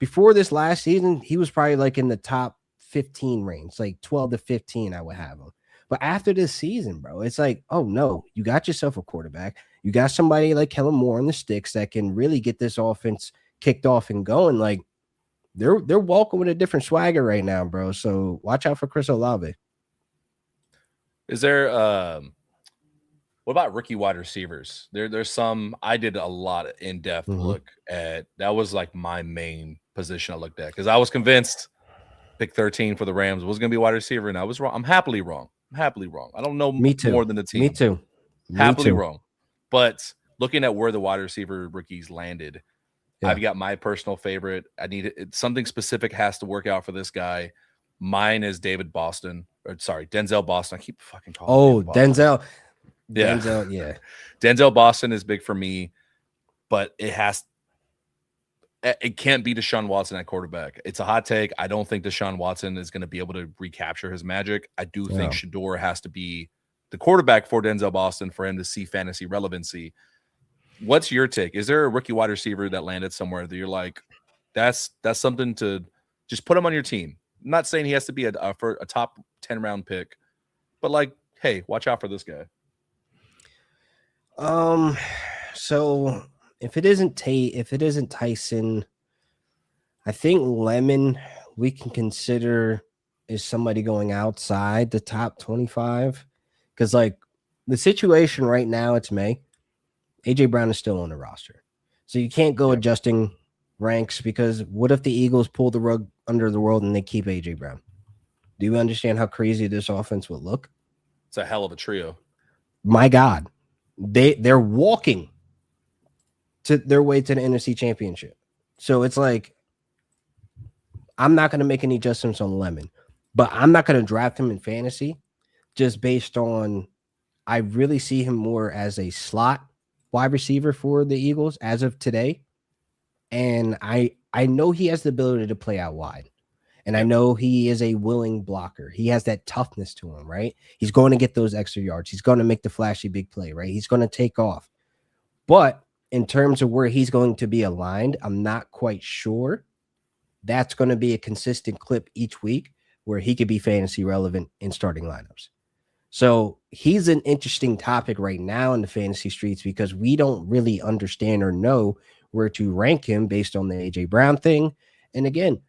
this last season, he was probably like in the top 15 range, like 12 to 15, I would have him. But after this season, bro, it's like, oh no, you got yourself a quarterback. You got somebody like Kellen Moore on the sticks that can really get this offense kicked off and going. Like they're walking with a different swagger right now, bro. So watch out for Chris Olave. Is there what about rookie wide receivers? There's some. I did a lot of in-depth look at. That was like my main position I looked at because I was convinced pick 13 for the Rams was going to be wide receiver, and I was wrong. I'm happily wrong. I don't know more than the team. Me too. Happily wrong. But looking at where the wide receiver rookies landed, I've got my personal favorite. I need something specific has to work out for this guy. Mine is Denzel Boston. I keep fucking calling him Denzel. Yeah. Denzel, yeah. Denzel Boston is big for me, but it can't be Deshaun Watson at quarterback. It's a hot take. I don't think Deshaun Watson is going to be able to recapture his magic. I do think Shedeur has to be the quarterback for Denzel Boston for him to see fantasy relevancy. What's your take? Is there a rookie wide receiver that landed somewhere that you're like, that's something to just put him on your team? I'm not saying he has to be a top 10 round pick, but like, hey, watch out for this guy. So if it isn't Tyson, I think Lemon we can consider is somebody going outside the top 25. Because like the situation right now, it's May. AJ Brown is still on the roster. So you can't go adjusting ranks because what if the Eagles pull the rug under the world and they keep AJ Brown? Do you understand how crazy this offense would look? It's a hell of a trio. My God. They're walking to their way to the NFC Championship. So it's like, I'm not going to make any adjustments on Lemon, but I'm not going to draft him in fantasy just based on I really see him more as a slot wide receiver for the Eagles as of today. And I know he has the ability to play out wide. And I know he is a willing blocker. He has that toughness to him, right? He's going to get those extra yards. He's going to make the flashy big play, right? He's going to take off. But in terms of where he's going to be aligned, I'm not quite sure. That's going to be a consistent clip each week where he could be fantasy relevant in starting lineups. So he's an interesting topic right now in the fantasy streets because we don't really understand or know where to rank him based on the AJ Brown thing. And again,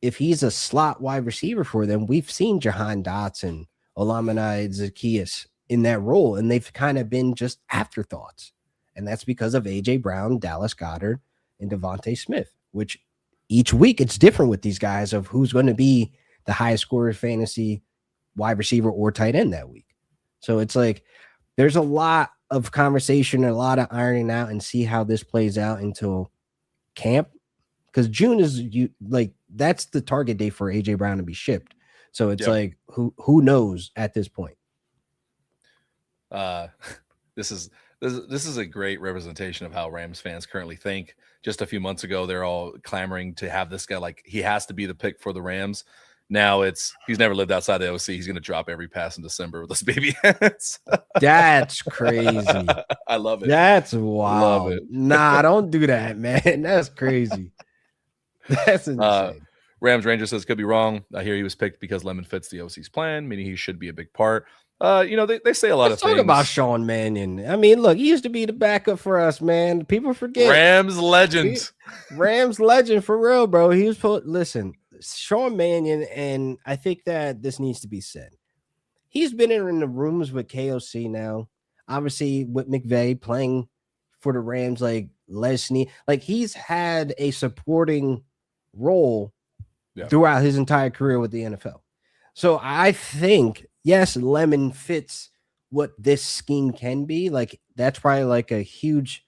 if he's a slot wide receiver for them, we've seen Jahan Dotson, Olamide Zaccheaus in that role, and they've kind of been just afterthoughts. And that's because of AJ Brown, Dallas Goedert, and Devontae Smith, which each week it's different with these guys of who's going to be the highest scorer fantasy wide receiver or tight end that week. So it's like there's a lot of conversation and a lot of ironing out and see how this plays out until camp. Because June is that's the target date for AJ Brown to be shipped. So it's like who knows at this point. This is a great representation of how Rams fans currently think. Just a few months ago, they're all clamoring to have this guy like he has to be the pick for the Rams. Now he's never lived outside the OC. He's going to drop every pass in December with those baby hands. That's crazy. I love it. That's wild. Love it. Nah, don't do that, man. That's crazy. That's insane. Rams Ranger says could be wrong. I hear he was picked because Lemon fits the OC's plan, meaning he should be a big part. They say a lot of things. Let's talk about Sean Mannion. I mean, look, he used to be the backup for us, man. People forget. Rams legend. Rams legend for real, bro. He was listen, Sean Mannion, and I think that this needs to be said. He's been in the rooms with KOC now, obviously with McVay playing for the Rams, like Lesney. Like he's had a supporting role throughout his entire career with the NFL. So I think, yes, Lemon fits what this scheme can be. Like that's probably like a huge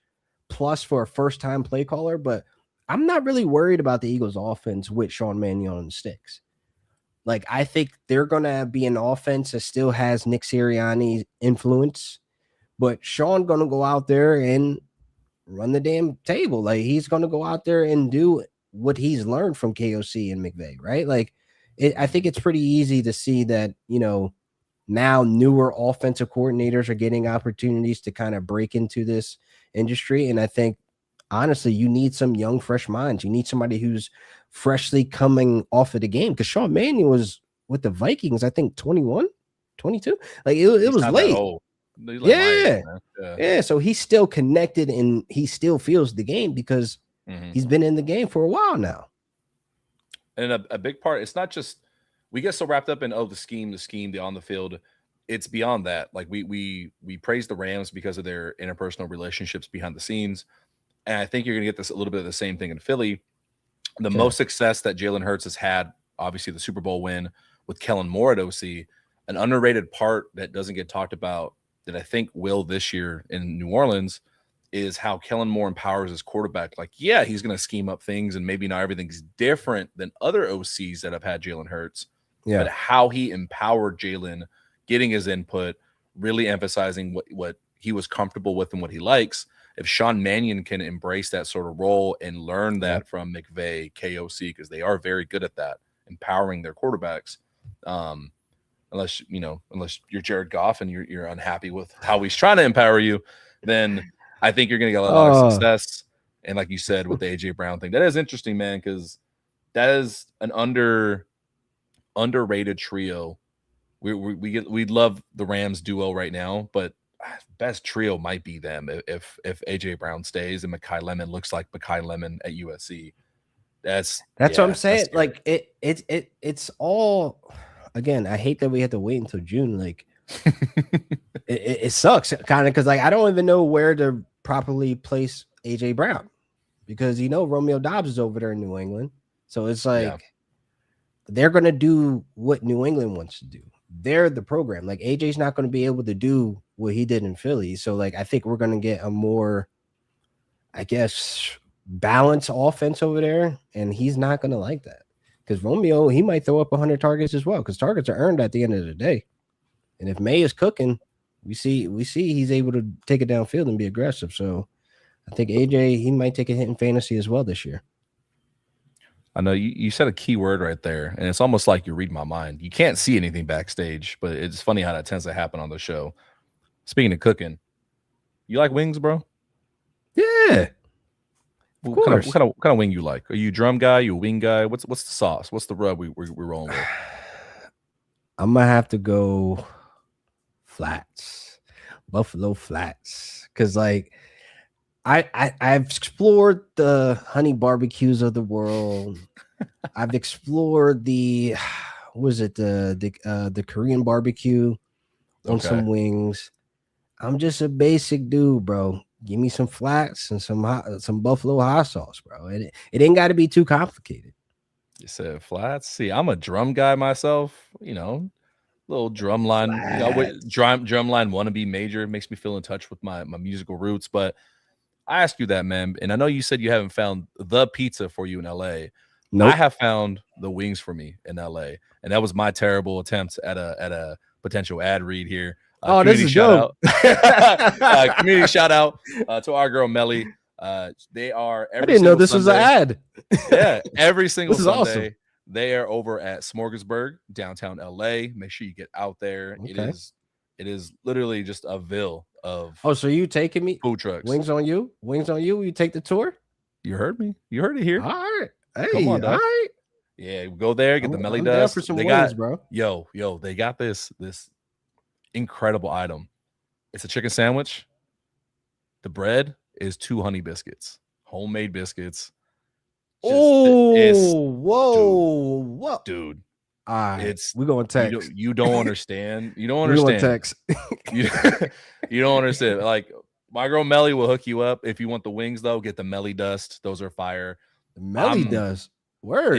plus for a first-time play caller, but I'm not really worried about the Eagles offense with Sean Mannion on the sticks. Like, I think they're going to be an offense that still has Nick Sirianni's influence, but Sean going to go out there and run the damn table. Like, he's going to go out there and do what he's learned from KOC and McVay, right? Like, I think it's pretty easy to see that, now newer offensive coordinators are getting opportunities to kind of break into this industry. And I think, honestly, you need some young, fresh minds. You need somebody who's freshly coming off of the game because Sean Mannion was with the Vikings, I think 21, 22. Like it was late. Yeah. So he's still connected and he still feels the game because he's been in the game for a while now. And a big part, it's not just we get so wrapped up in the scheme, the on the field. It's beyond that. Like we praise the Rams because of their interpersonal relationships behind the scenes. And I think you're going to get a little bit of the same thing in Philly. The most success that Jalen Hurts has had, obviously the Super Bowl win with Kellen Moore at OC, an underrated part that doesn't get talked about that I think will this year in New Orleans is how Kellen Moore empowers his quarterback. Like, yeah, he's going to scheme up things, and maybe not everything's different than other OCs that have had Jalen Hurts. Yeah. But how he empowered Jalen, getting his input, really emphasizing what he was comfortable with and what he likes. If Sean Mannion can embrace that sort of role and learn that from McVay, KOC, because they are very good at that, empowering their quarterbacks. Unless you're Jared Goff and you're unhappy with how he's trying to empower you, then I think you're going to get a lot of success. And like you said, with the AJ Brown thing, that is interesting, man, because that is an underrated trio. We'd love the Rams duo right now, but best trio might be them if AJ Brown stays and Mekhi Lemon looks like Mekhi Lemon at USC. That's what I'm saying. Like it's all. Again, I hate that we had to wait until June. Like, it sucks kind of because like I don't even know where to properly place AJ Brown because Romeo Dobbs is over there in New England, so it's like they're gonna do what New England wants to do. They're the program. Like AJ's not going to be able to do what he did in Philly, so like I think we're gonna get a more, I guess, balanced offense over there, and he's not gonna like that. Because Romeo, he might throw up 100 targets as well, because targets are earned at the end of the day. And if May is cooking, we see he's able to take it downfield and be aggressive. So I think AJ, he might take a hit in fantasy as well this year. I know you said a key word right there, and it's almost like you're reading my mind. You can't see anything backstage, but it's funny how that tends to happen on the show. Speaking of cooking, you like wings, bro? Yeah. What kind of wing you like? Are you a drum guy? You a wing guy? What's the sauce? What's the rub we're rolling with? I'm gonna have to go flats, Buffalo Flats, because like I've explored the honey barbecues of the world. I've explored the Korean barbecue on some wings. I'm just a basic dude, bro. Give me some flats and some buffalo hot sauce, bro. It ain't got to be too complicated. You said flats. See, I'm a drum guy myself. Little drum line. Drum line wannabe major makes me feel in touch with my musical roots. But I asked you that, man, and I know you said you haven't found the pizza for you in LA. Nope. I have found the wings for me in LA, and that was my terrible attempt at a potential ad read here. This is dope. Community shout out to our girl Melly. They are. I didn't know this was an ad. Yeah, every single Sunday. Awesome. They are over at Smorgasburg, downtown LA. Make sure you get out there. Okay. It is literally just a ville of. Oh, so you taking me? Food trucks. Wings on you. You take the tour. You heard me. You heard it here. All right. Hey, come on, all right. Yeah, go there. Get the Melly dust. For some wings, bro. Yo, they got this incredible item. It's a chicken sandwich. The bread is 2 honey biscuits, homemade biscuits. Whoa, dude! All right, we're going text. You don't understand. You don't understand. We're going text. you don't understand. Like my girl Melly will hook you up if you want the wings. Though, get the Melly dust. Those are fire. The Melly dust. Word.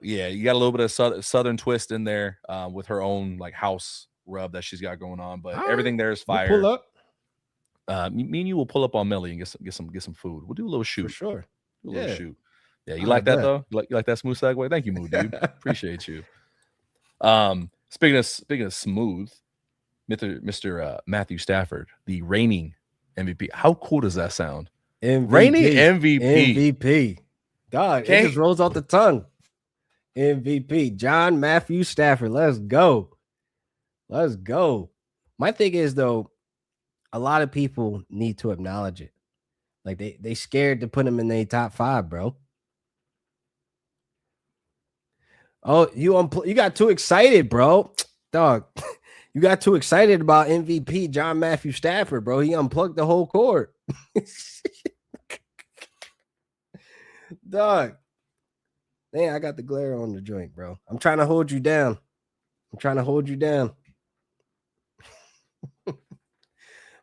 Yeah, you got a little bit of southern twist in there with her own like house rub that she's got going on, but everything there is fire. We'll pull up. Me and you will pull up on Melly and get some food. We'll do a little shoot. For sure. Little shoot. Yeah, you like that though? You like that smooth segue? Thank you, Mood dude. Appreciate you. Speaking of smooth, Mr. Matthew Stafford, the reigning MVP. How cool does that sound? Reigning MVP. God, it just rolls off the tongue. MVP. John Matthew Stafford. Let's go. My thing is though, a lot of people need to acknowledge it. Like they scared to put him in their top 5, bro. Oh, you got too excited, bro. Dog. You got too excited about MVP John Matthew Stafford, bro. He unplugged the whole court. Dog. Man, I got the glare on the joint, bro. I'm trying to hold you down.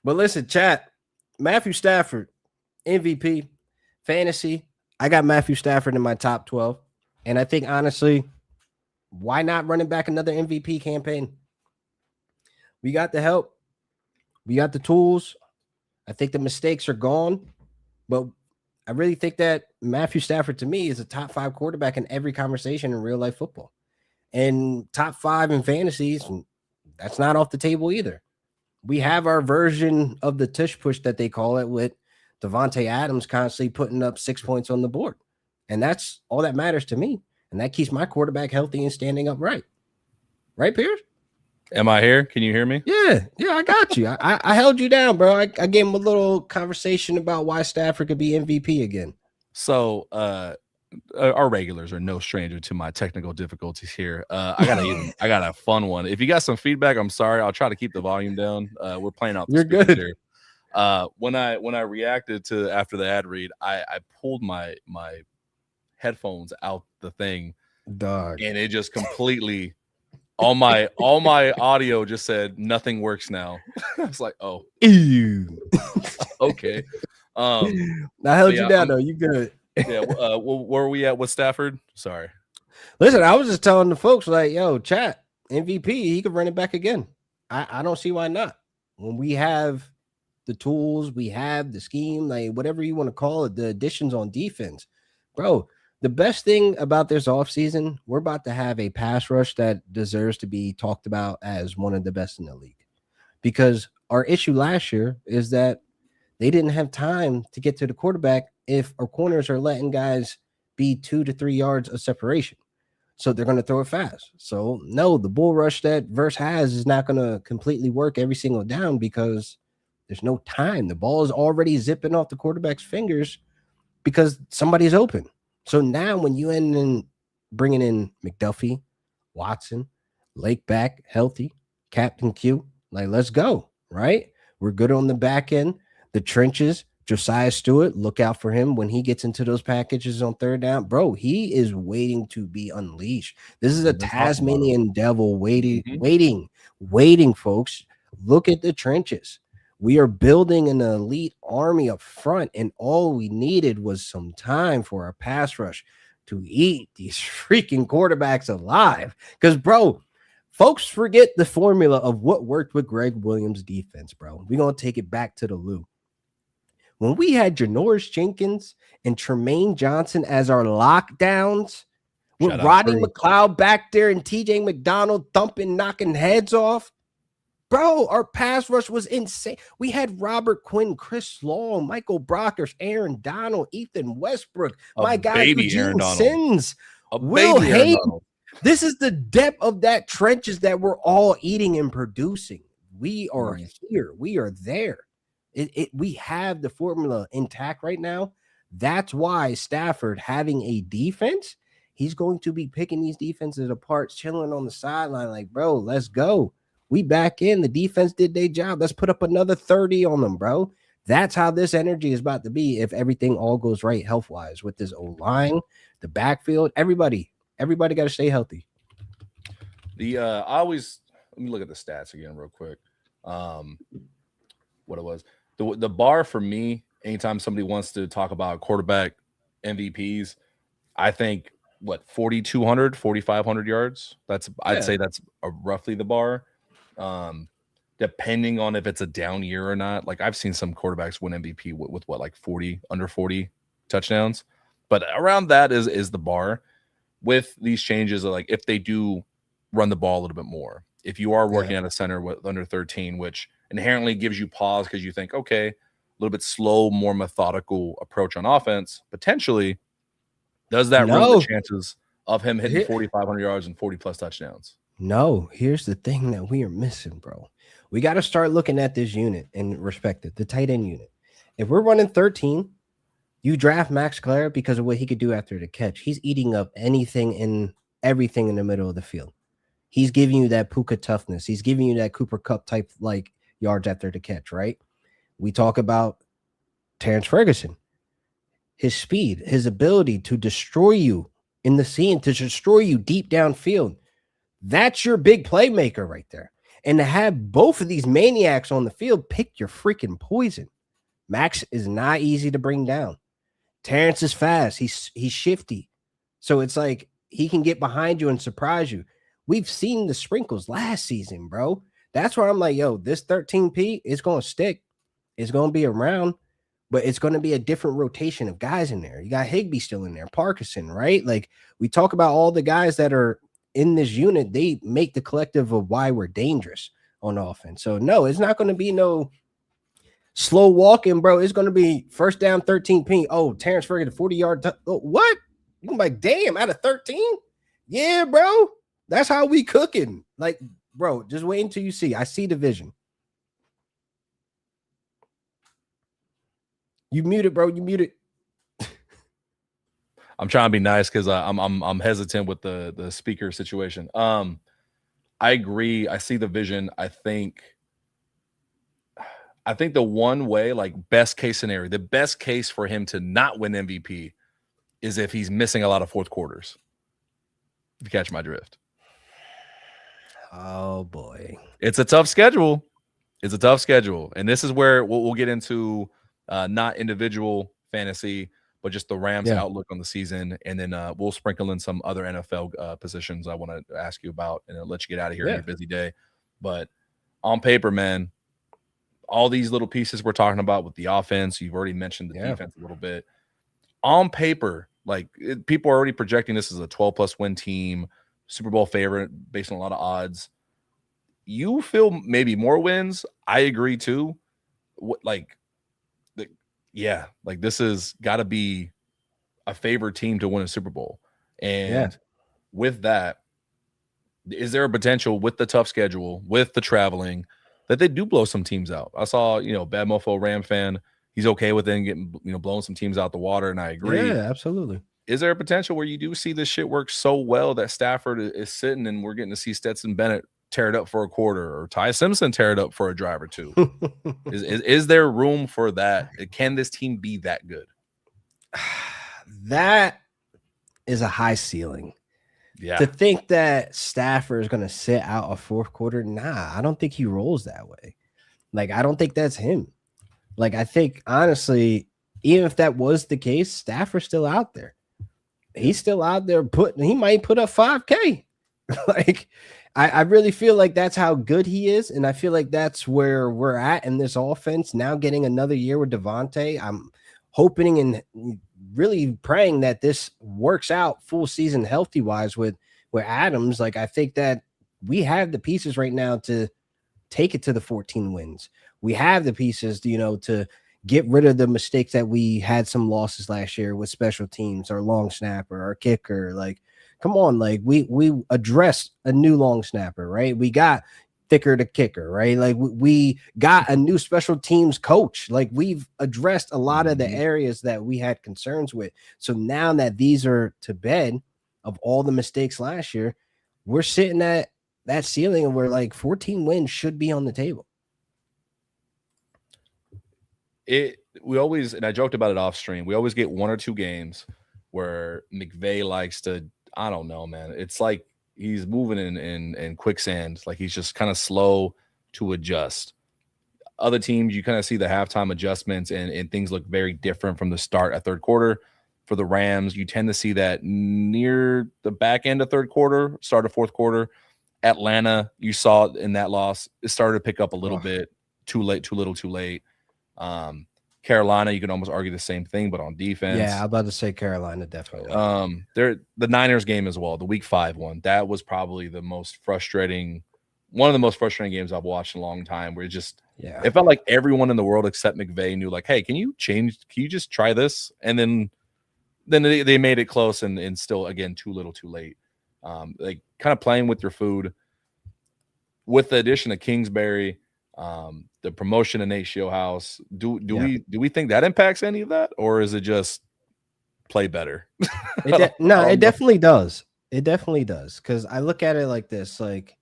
But listen, chat. Matthew Stafford, MVP, fantasy. I got Matthew Stafford in my top 12. And I think, honestly, why not running back another MVP campaign? We got the help. We got the tools. I think the mistakes are gone, but I really think that Matthew Stafford to me is a top 5 quarterback in every conversation in real life football. And top 5 in fantasies, that's not off the table either. We have our version of the tush push that they call it with Devontae Adams constantly putting up 6 points on the board. And that's all that matters to me. And that keeps my quarterback healthy and standing upright. Right, Pierce? Am I here? Can you hear me? Yeah, I got you. I held you down, bro. I gave him a little conversation about why Stafford could be MVP again. So our regulars are no stranger to my technical difficulties here. I got a fun one. If you got some feedback, I'm sorry. I'll try to keep the volume down. We're playing out the You're good here. When I reacted to after the ad read, I pulled my headphones out the thing, dog, and it just completely all my audio just said nothing works now. I was like, oh, ew. Okay. I held you down though. You good? Yeah. Where were we at with Stafford? Sorry. Listen, I was just telling the folks like, yo, chat MVP, he could run it back again. I don't see why not. When we have the tools, we have the scheme, like whatever you want to call it, the additions on defense, bro. The best thing about this offseason, we're about to have a pass rush that deserves to be talked about as one of the best in the league. Because our issue last year is that they didn't have time to get to the quarterback if our corners are letting guys be 2 to 3 yards of separation. So they're going to throw it fast. So no, the bull rush that Verse has is not going to completely work every single down because there's no time. The ball is already zipping off the quarterback's fingers because somebody's open. So now when you end in bringing in McDuffie, Watson, Lake back healthy, Captain Q, like let's go, right? We're good on the back end. The trenches, Josiah Stewart, look out for him when he gets into those packages on third down. Bro, he is waiting to be unleashed. This is a Tasmanian devil waiting, folks. Look at the trenches. We are building an elite army up front, and all we needed was some time for our pass rush to eat these freaking quarterbacks alive. Because, bro, folks forget the formula of what worked with Greg Williams' defense, bro. We're going to take it back to the Lou. When we had Janoris Jenkins and Tremaine Johnson as our lockdowns, with Rodney McLeod back there and TJ McDonald thumping, knocking heads off, bro, our pass rush was insane. We had Robert Quinn, Chris Long, Michael Brockers, Aaron Donald, Ethan Westbrook, my guy Eugene Sins, Will Hayden. This is the depth of that trenches that we're all eating and producing. We are here. We are there. We have the formula intact right now. That's why Stafford having a defense, he's going to be picking these defenses apart, chilling on the sideline like, bro, let's go. We back in. The defense did their job. Let's put up another 30 on them, bro. That's how this energy is about to be if everything all goes right health-wise with this O-line, the backfield. Everybody got to stay healthy. Let me look at the stats again real quick. What it was. The bar for me, anytime somebody wants to talk about quarterback MVPs, I think, 4,200, 4,500 yards? I'd say that's roughly the bar. Depending on if it's a down year or not. Like I've seen some quarterbacks win MVP with under 40 touchdowns, but around that is the bar. With these changes, like if they do run the ball a little bit more, if you are working at a center with under 13, which inherently gives you pause because you think, okay, a little bit slow, more methodical approach on offense, potentially does that ruin the chances of him hitting 4,500 yards and 40 plus touchdowns? No, here's the thing that we are missing, bro. We got to start looking at this unit and respect it, the tight end unit. If we're running 13, you draft Max Clare because of what he could do after the catch. He's eating up anything and everything in the middle of the field. He's giving you that Puka toughness. He's giving you that Cooper Kupp type like yards after the catch, right? We talk about Terrence Ferguson, his speed, his ability to destroy you in the scene, to destroy you deep downfield. That's your big playmaker right there. And to have both of these maniacs on the field, pick your freaking poison. Max is not easy to bring down. Terrence is fast. He's shifty. So it's like he can get behind you and surprise you. We've seen the sprinkles last season, bro. That's where I'm like, yo, this 13P is going to stick. is going to be around, but it's going to be a different rotation of guys in there. You got Higbee still in there, Parkinson, right? Like we talk about all the guys that are in this unit, they make the collective of why we're dangerous on offense. So no, it's not going to be no slow walking, bro. It's going to be first down, 13 ping. Oh, Terrence Ferguson, 40-yard. What? You're like, damn, out of 13? Yeah, bro. That's how we cooking. Like, bro, just wait until you see. I see the vision. You muted, bro. You muted. I'm trying to be nice because I'm hesitant with the speaker situation. I agree. I see the vision. I think the one way, like best case scenario, the best case for him to not win MVP is if he's missing a lot of fourth quarters. If you catch my drift. Oh boy, it's a tough schedule. It's a tough schedule, and this is where we'll get into not individual fantasy, but just the Rams' outlook on the season, and then we'll sprinkle in some other NFL positions I want to ask you about, and I'll let you get out of here on your busy day. But on paper, man, all these little pieces we're talking about with the offense, you've already mentioned the defense a little bit. On paper, like people are already projecting this as a 12-plus win team, Super Bowl favorite based on a lot of odds. You feel maybe more wins. I agree too. This has got to be a favored team to win a Super Bowl. And with that, is there a potential with the tough schedule, with the traveling, that they do blow some teams out? I saw, Bad Mofo Ram fan, he's okay with it getting, blowing some teams out the water, and I agree. Yeah, absolutely. Is there a potential where you do see this shit work so well that Stafford is sitting and we're getting to see Stetson Bennett tear it up for a quarter or Ty Simpson tear it up for a drive or two? Is there room for that? Can this team be that good? That is a high ceiling. Yeah. To think that Stafford is going to sit out a fourth quarter, nah, I don't think he rolls that way. Like, I don't think that's him. Like, I think, honestly, even if that was the case, Stafford's still out there. He's still out there he might put up 5K. Like, I really feel like that's how good he is, and I feel like that's where we're at in this offense. Now getting another year with Devontae, I'm hoping and really praying that this works out full season healthy-wise with Adams. Like, I think that we have the pieces right now to take it to the 14 wins. We have the pieces, to get rid of the mistakes that we had some losses last year with special teams, our long snapper, our kicker. Like, come on, like we addressed a new long snapper, right? We got thicker to kicker, right? Like we got a new special teams coach. Like we've addressed a lot of the areas that we had concerns with. So now that these are to bed of all the mistakes last year, we're sitting at that ceiling and we're like 14 wins should be on the table. We always, and I joked about it off stream, we always get one or two games where McVay likes to, I don't know, man. It's like he's moving in quicksand. Like he's just kind of slow to adjust. Other teams, you kind of see the halftime adjustments and things look very different from the start at third quarter. For the Rams, you tend to see that near the back end of third quarter, start of fourth quarter. Atlanta, you saw in that loss, it started to pick up a little bit. Too late, too little, too late. Carolina, you can almost argue the same thing, but on defense. Yeah, I'm about to say Carolina, definitely. The Niners game as well, the Week 5 one. That was probably one of the most frustrating games I've watched in a long time. Where it felt like everyone in the world except McVay knew, like, hey, can you just try this? And then they made it close and still, again, too little, too late. Like kind of playing with your food. With the addition of Kingsbury, the promotion of Nate Shieldhouse, do we think that impacts any of that, or is it just play better? It definitely does. It definitely does, because I look at it like this: like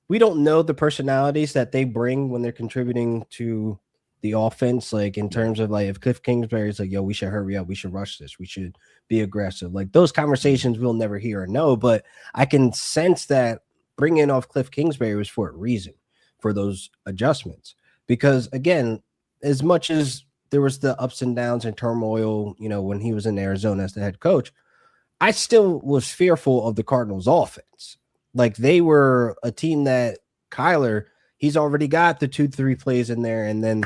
we don't know the personalities that they bring when they're contributing to the offense. Like in terms of like if Cliff Kingsbury is like, "Yo, we should hurry up, we should rush this, we should be aggressive." Like those conversations we'll never hear or know, but I can sense that bringing off Cliff Kingsbury was for a reason, for those adjustments. Because again, as much as there was the ups and downs and turmoil, when he was in Arizona as the head coach, I still was fearful of the Cardinals offense. Like they were a team that Kyler, he's already got the 2-3 plays in there. And then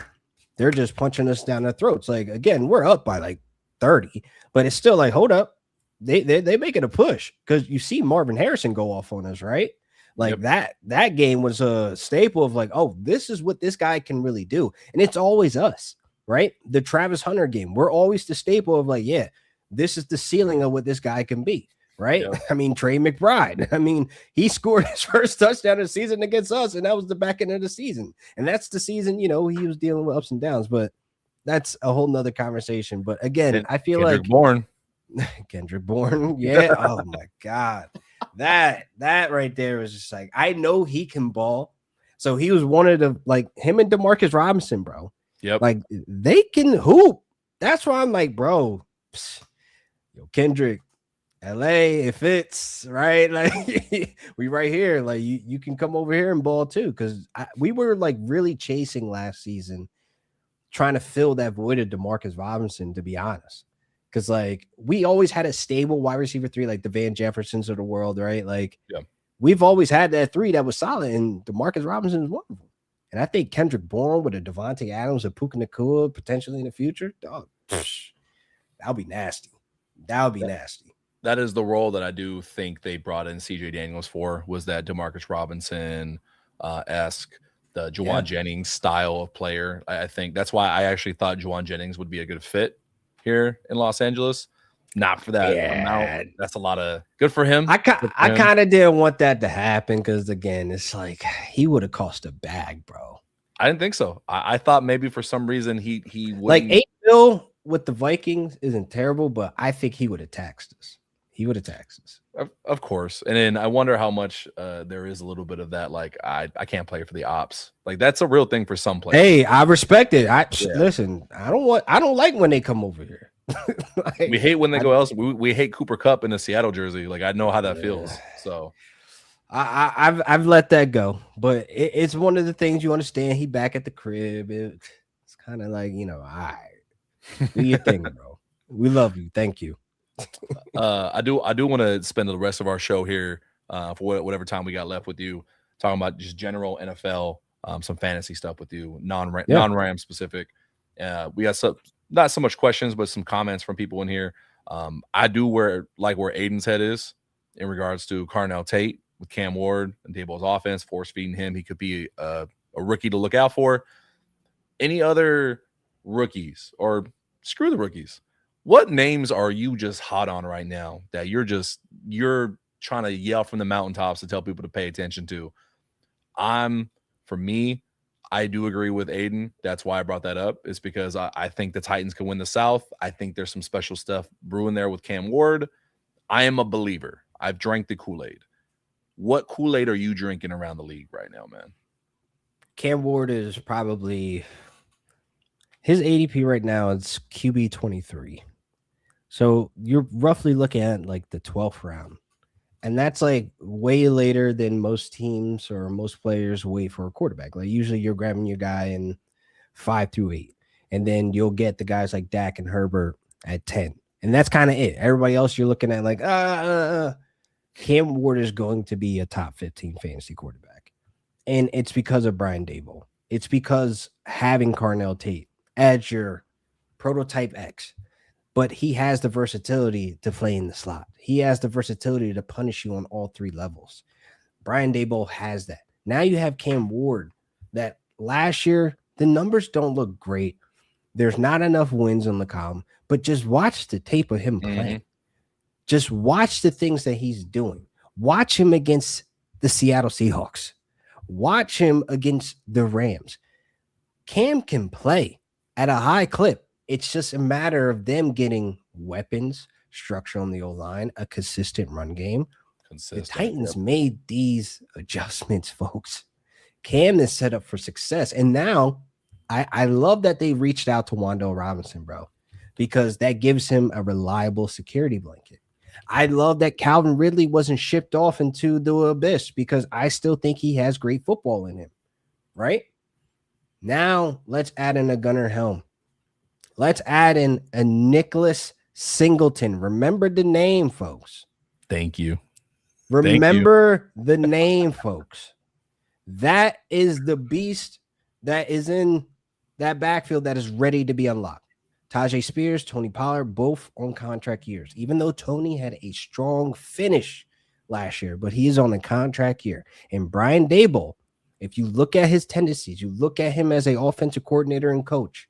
they're just punching us down the throats. Like, again, we're up by like 30, but it's still like, hold up. They make it a push because you see Marvin Harrison go off on us, right? Like that game was a staple of like, oh, this is what this guy can really do. And it's always us, right? The Travis Hunter game. We're always the staple of like, yeah, this is the ceiling of what this guy can be, right? Yep. I mean, Trey McBride. I mean, he scored his first touchdown of the season against us, and that was the back end of the season. And that's the season, he was dealing with ups and downs, but that's a whole nother conversation. But again, I feel Kendrick like Bourne. Kendrick Bourne. Yeah. Oh my God. That right there was just like, I know he can ball. So he was one of the, like, him and Demarcus Robinson, bro. Yep. Like, they can hoop. That's why I'm like, bro, Kendrick, LA, it fits, right? Like, we right here. Like, you can come over here and ball too. Because we were like really chasing last season, trying to fill that void of Demarcus Robinson, to be honest. Because, like, we always had a stable wide receiver 3, like the Van Jeffersons of the world, right? Like, we've always had that 3 that was solid, and DeMarcus Robinson is one of them. And I think Kendrick Bourne with a Devontae Adams, a Puka Nacua potentially in the future, dog, that'll be nasty. That'll be nasty. That is the role that I do think they brought in C.J. Daniels for, was that DeMarcus Robinson-esque, the Juwan Jennings style of player. I think that's why I actually thought Juwan Jennings would be a good fit here in Los Angeles. Not for that amount. That's a lot of good for him. I kind of didn't want that to happen because, again, it's like he would have cost a bag, bro. I didn't think so. I thought maybe for some reason he wouldn't. Like, $8 million with the Vikings isn't terrible, but I think he would have taxed us. He would have taxed us. Of course. And then I wonder how much there is a little bit of that. Like, I can't play for the ops. Like, that's a real thing for some players. Hey, I respect it. Listen, I don't like when they come over here. Like, we hate when they go else. We hate Cooper Kupp in the Seattle jersey. Like, I know how that feels. So I've let that go. But it's one of the things you understand. He back at the crib. It's kind of like, all right, do your thing, bro. We love you. Thank you. I do want to spend the rest of our show here for whatever time we got left with you, talking about just general NFL, some fantasy stuff with you, non-Ram specific. We got not so much questions, but some comments from people in here. I do like where Aiden's head is in regards to Carnell Tate with Cam Ward and Daboll's offense, force feeding him. He could be a rookie to look out for. Any other rookies, or screw the rookies? What names are you just hot on right now that you're trying to yell from the mountaintops to tell people to pay attention to? For me, I do agree with Aiden. That's why I brought that up. It's because I think the Titans can win the South. I think there's some special stuff brewing there with Cam Ward. I am a believer. I've drank the Kool-Aid. What Kool-Aid are you drinking around the league right now, man? Cam Ward is probably, his ADP right now is QB 23. So you're roughly looking at like the 12th round. And that's like way later than most teams or most players wait for a quarterback. Like, usually you're grabbing your guy in 5 through 8. And then you'll get the guys like Dak and Herbert at 10. And that's kind of it. Everybody else you're looking at like, Cam Ward is going to be a top 15 fantasy quarterback. And it's because of Brian Daboll. It's because having Carnell Tate as your prototype X. But he has the versatility to play in the slot. He has the versatility to punish you on all 3 levels. Brian Daboll has that. Now you have Cam Ward that last year, the numbers don't look great. There's not enough wins on the column, but just watch the tape of him playing. Just watch the things that he's doing. Watch him against the Seattle Seahawks. Watch him against the Rams. Cam can play at a high clip. It's just a matter of them getting weapons, structure on the O-line, a consistent run game. The Titans made these adjustments, folks. Cam is set up for success. And now I love that they reached out to Wan'Dale Robinson, bro, because that gives him a reliable security blanket. I love that Calvin Ridley wasn't shipped off into the abyss because I still think he has great football in him, right? Now let's add in a Gunnar Helm. Let's add in a Nicholas Singleton. Remember the name, folks. Thank you. Remember the name, folks. That is the beast that is in that backfield that is ready to be unlocked. Tajay Spears, Tony Pollard, both on contract years. Even though Tony had a strong finish last year, but he is on a contract year. And Brian Daboll, if you look at his tendencies, you look at him as an offensive coordinator and coach,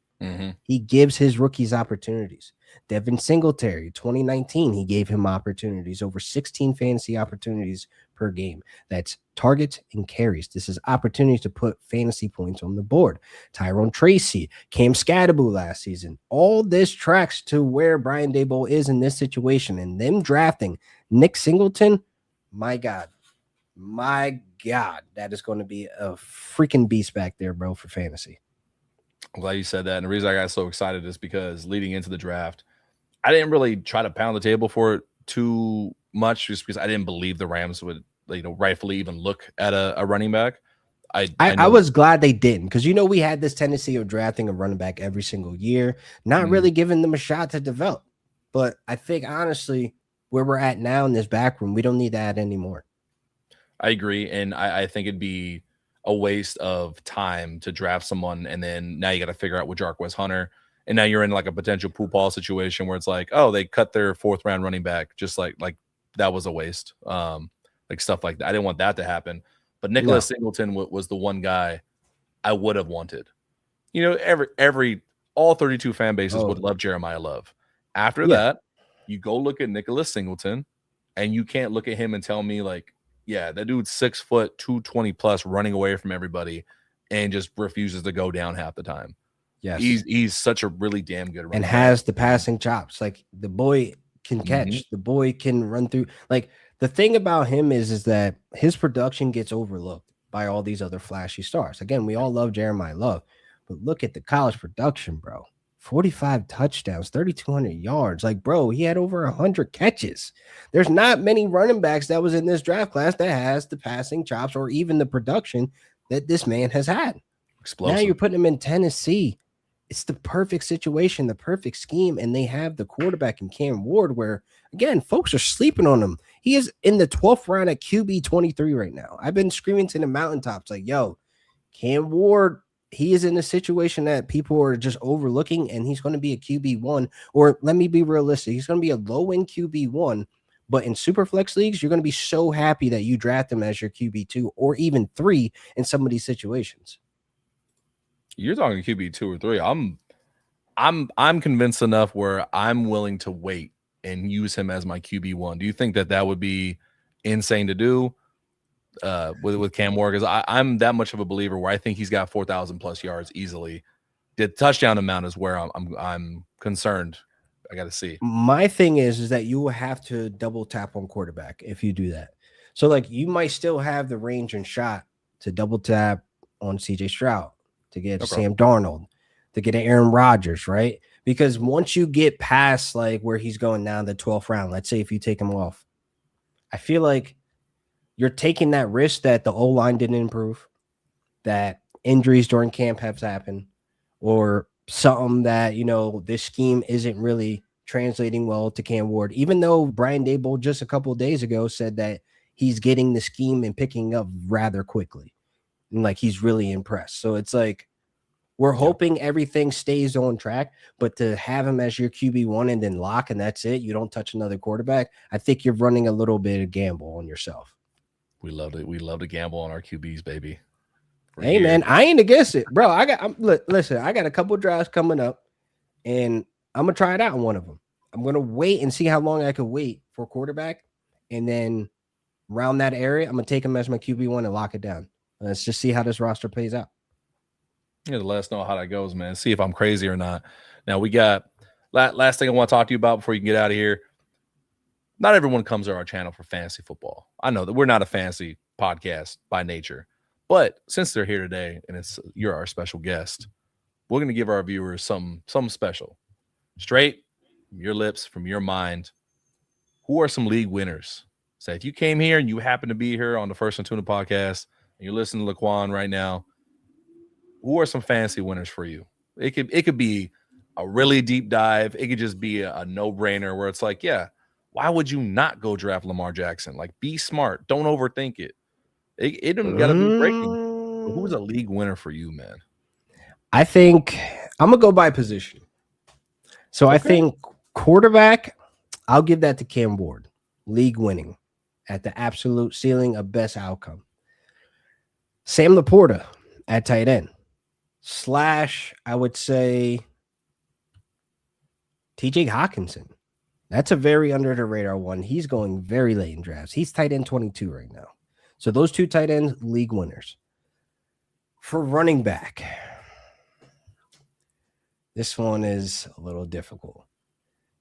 he gives his rookies opportunities. Devin Singletary, 2019, he gave him opportunities, over 16 fantasy opportunities per game. That's targets and carries. This is opportunities to put fantasy points on the board. Tyrone Tracy, Cam Scadaboo last season. All this tracks to where Brian Daboll is in this situation. And them drafting Nick Singleton, my God, that is going to be a freaking beast back there, bro, for fantasy. I'm glad you said that. And the reason I got so excited is because leading into the draft, I didn't really try to pound the table for it too much just because I didn't believe the Rams would, rightfully even look at a running back. I was glad they didn't, because we had this tendency of drafting a running back every single year, not really giving them a shot to develop. But I think, honestly, where we're at now in this back room, we don't need that anymore. I agree. And I think it'd be a waste of time to draft someone, and then now you got to figure out with Jarquez Hunter, and now you're in like a potential poop ball situation where it's like, oh, they cut their 4th round running back, just like that was a waste. Like stuff like that. I didn't want that to happen. But Nicholas Singleton was the one guy I would have wanted. All 32 fan bases would love Jeremiah Love. After that, you go look at Nicholas Singleton, and you can't look at him and tell me like, yeah, that dude's 6 foot, 220 plus, running away from everybody, and just refuses to go down half the time. Yes, he's such a really damn good runner and has the passing chops. Like, the boy can catch, the boy can run through. Like, the thing about him is that his production gets overlooked by all these other flashy stars. Again, we all love Jeremiah Love, but look at the college production, bro. 45 touchdowns, 3,200 yards. Like, bro, he had over 100 catches. There's not many running backs that was in this draft class that has the passing chops or even the production that this man has had. Explosive. Now you're putting him in Tennessee. It's the perfect situation, the perfect scheme, and they have the quarterback in Cam Ward where, again, folks are sleeping on him. He is in the 12th round at QB 23 right now. I've been screaming to the mountaintops like, yo, Cam Ward, he is in a situation that people are just overlooking, and he's going to be a QB1, or let me be realistic, he's going to be a low-end QB1, but in super flex leagues, you're going to be so happy that you draft him as your QB2 or even 3 in some of these situations. You're talking QB2 or 3. I'm convinced enough where I'm willing to wait and use him as my QB1. Do you think that would be insane to do with Cam Ward? Because I'm that much of a believer where I think he's got 4,000 plus yards easily. The touchdown amount is where I'm concerned. I got to see. My thing is that you will have to double tap on quarterback if you do that. So, like, you might still have the range and shot to double tap on CJ Stroud, to get Sam Darnold, to get an Aaron Rodgers, right? Because once you get past like where he's going now, the 12th round, let's say if you take him off, I feel like you're taking that risk that the O-line didn't improve, that injuries during camp have happened, or something that, this scheme isn't really translating well to Cam Ward, even though Brian Daboll just a couple of days ago said that he's getting the scheme and picking up rather quickly. And like, he's really impressed. So it's like, we're hoping everything stays on track, but to have him as your QB1 and then lock and that's it, you don't touch another quarterback, I think you're running a little bit of gamble on yourself. We love it. We love to gamble on our QBs, baby. Hey, man, I ain't against it, bro. Listen, I got a couple drafts coming up, and I'm going to try it out on one of them. I'm going to wait and see how long I could wait for quarterback, and then around that area, I'm going to take him as my QB1 and lock it down. Let's just see how this roster plays out. Yeah, let us know how that goes, man. See if I'm crazy or not. Now, we got last thing I want to talk to you about before you can get out of here. Not everyone comes to our channel for fantasy football. I know that we're not a fantasy podcast by nature, but since they're here today and you're our special guest, we're going to give our viewers something special. Straight from your lips, from your mind. Who are some league winners? Say, if you came here and you happen to be here on the First and Tuna podcast and you're listening to LaQuan right now, who are some fantasy winners for you? It could be a really deep dive. It could just be a no-brainer where it's like, yeah, why would you not go draft Lamar Jackson? Like, be smart. Don't overthink it. It don't got to be breaking. Who's a league winner for you, man? I think I'm gonna go by position. So I think quarterback, I'll give that to Cam Ward, league winning at the absolute ceiling of best outcome. Sam Laporta at tight end. Slash, I would say TJ Hawkinson. That's a very under the radar one. He's going very late in drafts. He's tight end 22 right now. So those two tight ends, league winners. For running back, this one is a little difficult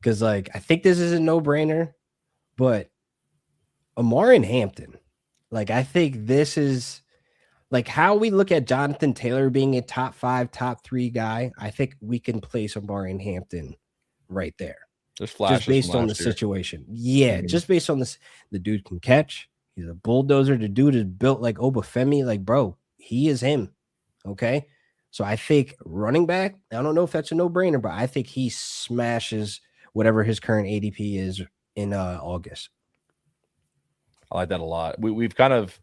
because, like, I think this is a no-brainer, but Amari Hampton, like, I think this is like how we look at Jonathan Taylor being a top 5, top 3 guy. I think we can place Amari Hampton right there. Just based on the situation. Yeah, just based on this. The dude can catch. He's a bulldozer. The dude is built like Obafemi. Like, bro, he is him. Okay. So I think running back, I don't know if that's a no-brainer, but I think he smashes whatever his current ADP is in August. I like that a lot. We've kind of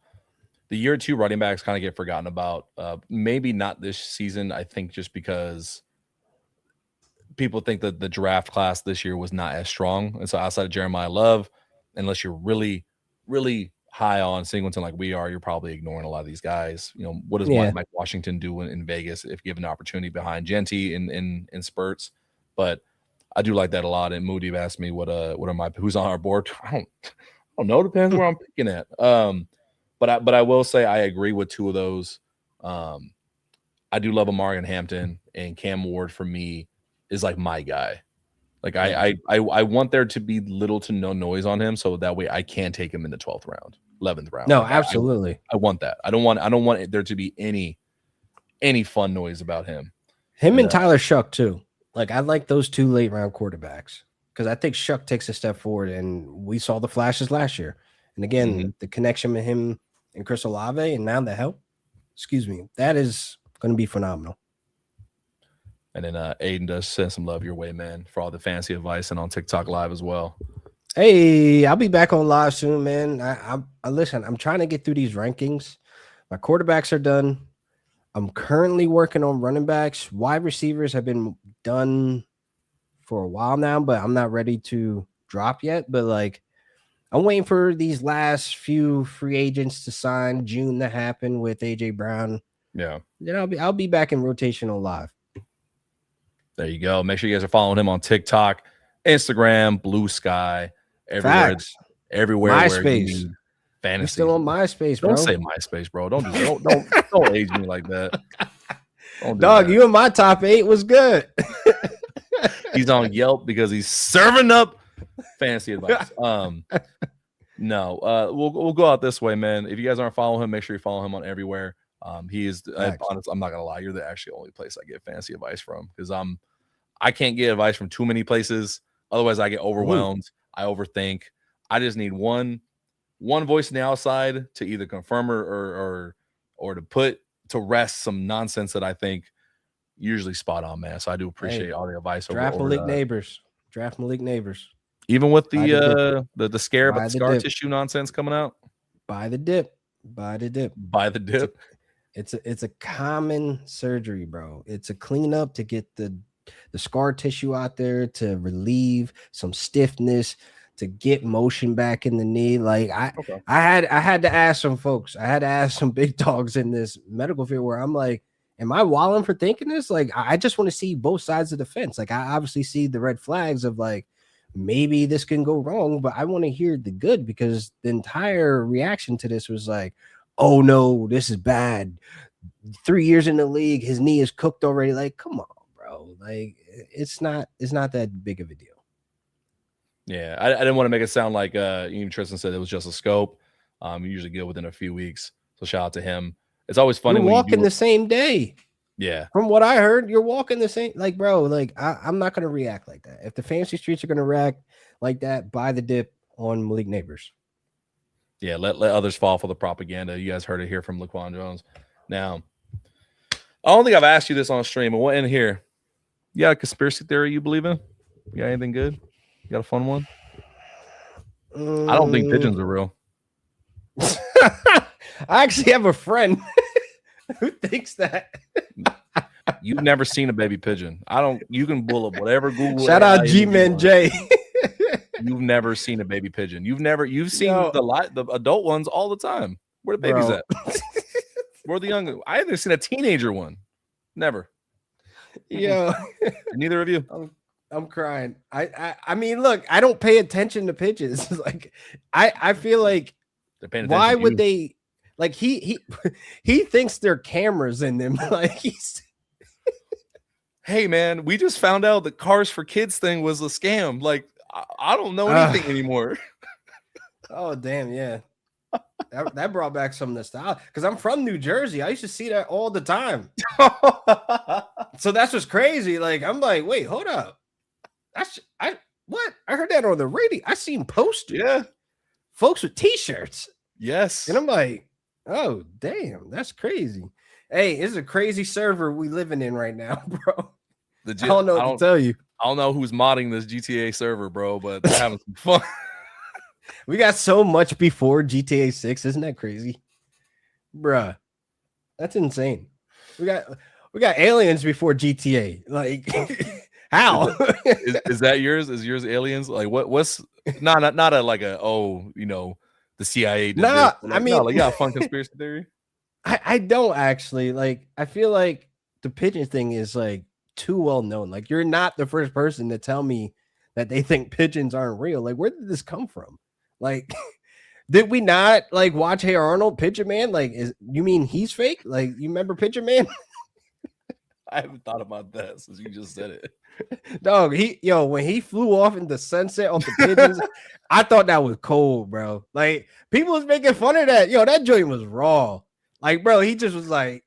the year 2 running backs kind of get forgotten about. Maybe not this season. I think just because people think that the draft class this year was not as strong. And so outside of Jeremiah Love, unless you're really, really high on Singleton like we are, you're probably ignoring a lot of these guys. You know, what does Mike Washington do in Vegas if given an opportunity behind Genty in spurts? But I do like that a lot. And Moody asked me what are my who's on our board. I don't know. Depends where I'm picking at. But I will say I agree with 2 of those. I do love Amari Hampton, and Cam Ward for me is like my guy. Like I want there to be little to no noise on him, so that way I can take him in the 12th round, 11th round. No, like absolutely. I want that. I don't want there to be any fun noise about him. And Tyler Shuck too. Like, I like those 2 late round quarterbacks because I think Shuck takes a step forward, and we saw the flashes last year. And again, the connection with him and Chris Olave, and now the help. Excuse me, that is going to be phenomenal. And then Aiden does send some love your way, man, for all the fancy advice and on TikTok Live as well. Hey, I'll be back on live soon, man. I listen, I'm trying to get through these rankings. My quarterbacks are done. I'm currently working on running backs. Wide receivers have been done for a while now, but I'm not ready to drop yet. But like, I'm waiting for these last few free agents to sign, June to happen with AJ Brown. Yeah. Then I'll be back in rotational live. There you go. Make sure you guys are following him on TikTok, Instagram, Blue Sky, everywhere. Facts. Everywhere. MySpace. Fantasy. You're still on MySpace, bro. Don't say MySpace, bro. Don't age me like that. Dog, you in my top 8 was good. He's on Yelp because he's serving up fantasy advice. No, we'll go out this way, man. If you guys aren't following him, make sure you follow him on everywhere. He is honestly, I'm not gonna lie, you're the actually only place I get fantasy advice from, because I can't get advice from too many places. Otherwise, I get overwhelmed. I overthink. I just need one voice on the outside to either confirm or to put to rest some nonsense that I think usually spot on, man. So I do appreciate all the advice. Draft Malik Neighbors. Even with the scare about the scar tissue nonsense coming out. Buy the dip. It's a common surgery, bro. It's a cleanup to get the scar tissue out there, to relieve some stiffness, to get motion back in the knee. Like I had to ask some folks. I had to ask some big dogs in this medical field where I'm like, am I wilding for thinking this? Like, I just want to see both sides of the fence. Like, I obviously see the red flags of like, maybe this can go wrong, but I want to hear the good, because the entire reaction to this was like, oh no, this is bad. 3 years in the league, his knee is cooked already. Like, come on, bro. Like, it's not that big of a deal. Yeah, I didn't want to make it sound like even Tristan said it was just a scope. You usually get within a few weeks. So shout out to him. It's always funny. You're walking the same day. Yeah. From what I heard, you're walking the same. Like, bro, like I'm not going to react like that. If the fantasy streets are going to react like that, buy the dip on Malik Neighbors. Yeah, let others fall for the propaganda. You guys heard it here from LaQuan Jones. Now, I don't think I've asked you this on stream, but we'll end here. You got a conspiracy theory you believe in? You got anything good? You got a fun one? I don't think pigeons are real. I actually have a friend who thinks that. You've never seen a baby pigeon. You can pull up whatever Google. Shout out G-Man J. You've never seen a baby pigeon. You've seen the adult ones all the time. Where the babies at? Where the young? I haven't seen a teenager one. Never. Yo, neither of you. I'm crying. I mean, look, I don't pay attention to pigeons. Like, I feel like why would they? Like he thinks there are cameras in them. Like he's. Hey man, we just found out the Cars for Kids thing was a scam. Like I don't know anything anymore. Oh damn, yeah. That brought back some nostalgia because I'm from New Jersey. I used to see that all the time. So that's what's crazy. Like I'm like, wait, hold up. I heard that on the radio. I seen posters. Yeah, folks with T-shirts. Yes, and I'm like, oh damn, that's crazy. Hey, it's a crazy server we living in right now, bro. I don't know what to tell you. I don't know who's modding this GTA server, bro, but they're having some fun. We got so much before GTA 6. Isn't that crazy? Bruh. That's insane. We got aliens before GTA. Like how? Is that yours? Is yours aliens? Like what's not the CIA did nah, this. Like, I mean, no, like you got a fun conspiracy theory? I don't actually. Like I feel like the pigeon thing is like too well known. Like you're not the first person to tell me that they think pigeons aren't real. Like where did this come from? Like did we not like watch Hey Arnold, Pigeon Man? Like you mean he's fake? Like you remember Pigeon Man? I haven't thought about that since you just said it. Dog, when he flew off in the sunset on the pigeons, I thought that was cold, bro. Like people was making fun of that. Yo, that joint was raw. Like, bro, he just was like,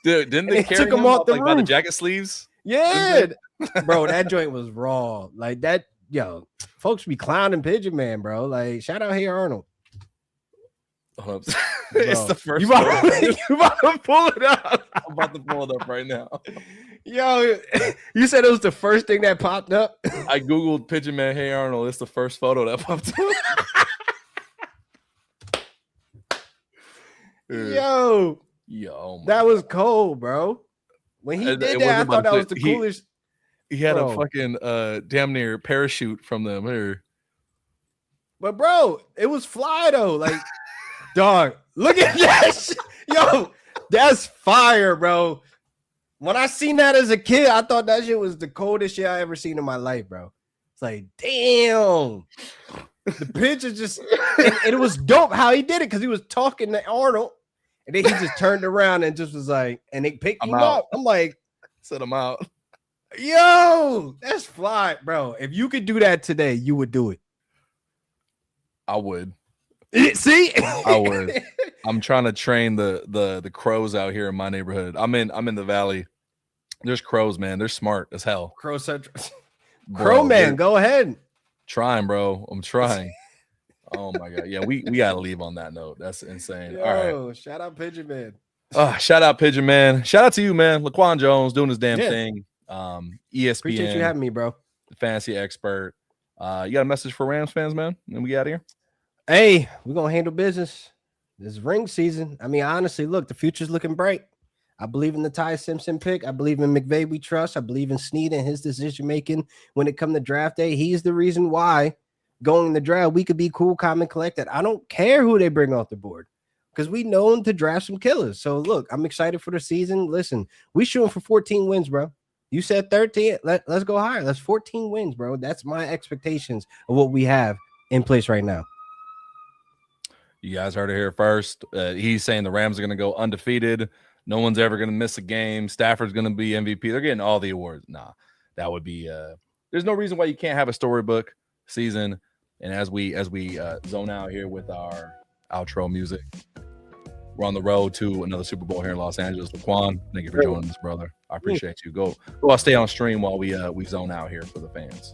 dude, didn't they carry him off by the jacket sleeves? Yeah, bro, that joint was raw. Like that, folks be clowning Pigeon Man, bro. Like, shout out Hey Arnold. It's the first. You about to pull it up. I'm about to pull it up right now. Yo, you said it was the first thing that popped up. I googled Pigeon Man Hey Arnold. It's the first photo that popped up. Yo, that was cold, bro. When he did that, I thought that was the coolest. He had a fucking damn near parachute from them here. But bro, it was fly though. Like, dog, look at that. Yo, that's fire, bro. When I seen that as a kid, I thought that shit was the coldest shit I ever seen in my life, bro. It's like, damn. The picture just, and it was dope how he did it because he was talking to Arnold, and then he just turned around and just was like, and they picked him up. I'm like, set him out. Yo, that's fly, bro. If you could do that today, you would do it. I would. See, I would. I'm trying to train the crows out here in my neighborhood. I'm in the valley. There's crows, man. They're smart as hell. Crow man, go ahead. Trying, bro. I'm trying. Oh my god. Yeah, we gotta leave on that note. That's insane. Yo, all right. Shout out Pigeon Man. Shout out Pigeon Man. Shout out to you, man. LaQuan Jones doing his damn thing. ESPN. Appreciate you having me, bro. Fantasy expert. You got a message for Rams fans, man? And we out here. Hey, we're gonna handle business. This is ring season. I mean, honestly, look, the future's looking bright. I believe in the Ty Simpson pick. I believe in McVay. We trust. I believe in Snead and his decision making when it comes to draft day. He's the reason why going in the draft we could be cool, calm, and collected. I don't care who they bring off the board because we know them to draft some killers. So look, I'm excited for the season. Listen, we shooting for 14 wins, bro. You said 13. Let's go higher. Let's 14 wins, bro. That's my expectations of what we have in place right now. You guys heard it here first. He's saying the Rams are going to go undefeated. No one's ever going to miss a game. Stafford's going to be MVP. They're getting all the awards. Nah, that would be there's no reason why you can't have a storybook season. And as we zone out here with our outro music, we're on the road to another Super Bowl here in Los Angeles. LaQuan, thank you for joining us, brother. I appreciate you. Go stay on stream while we zone out here for the fans.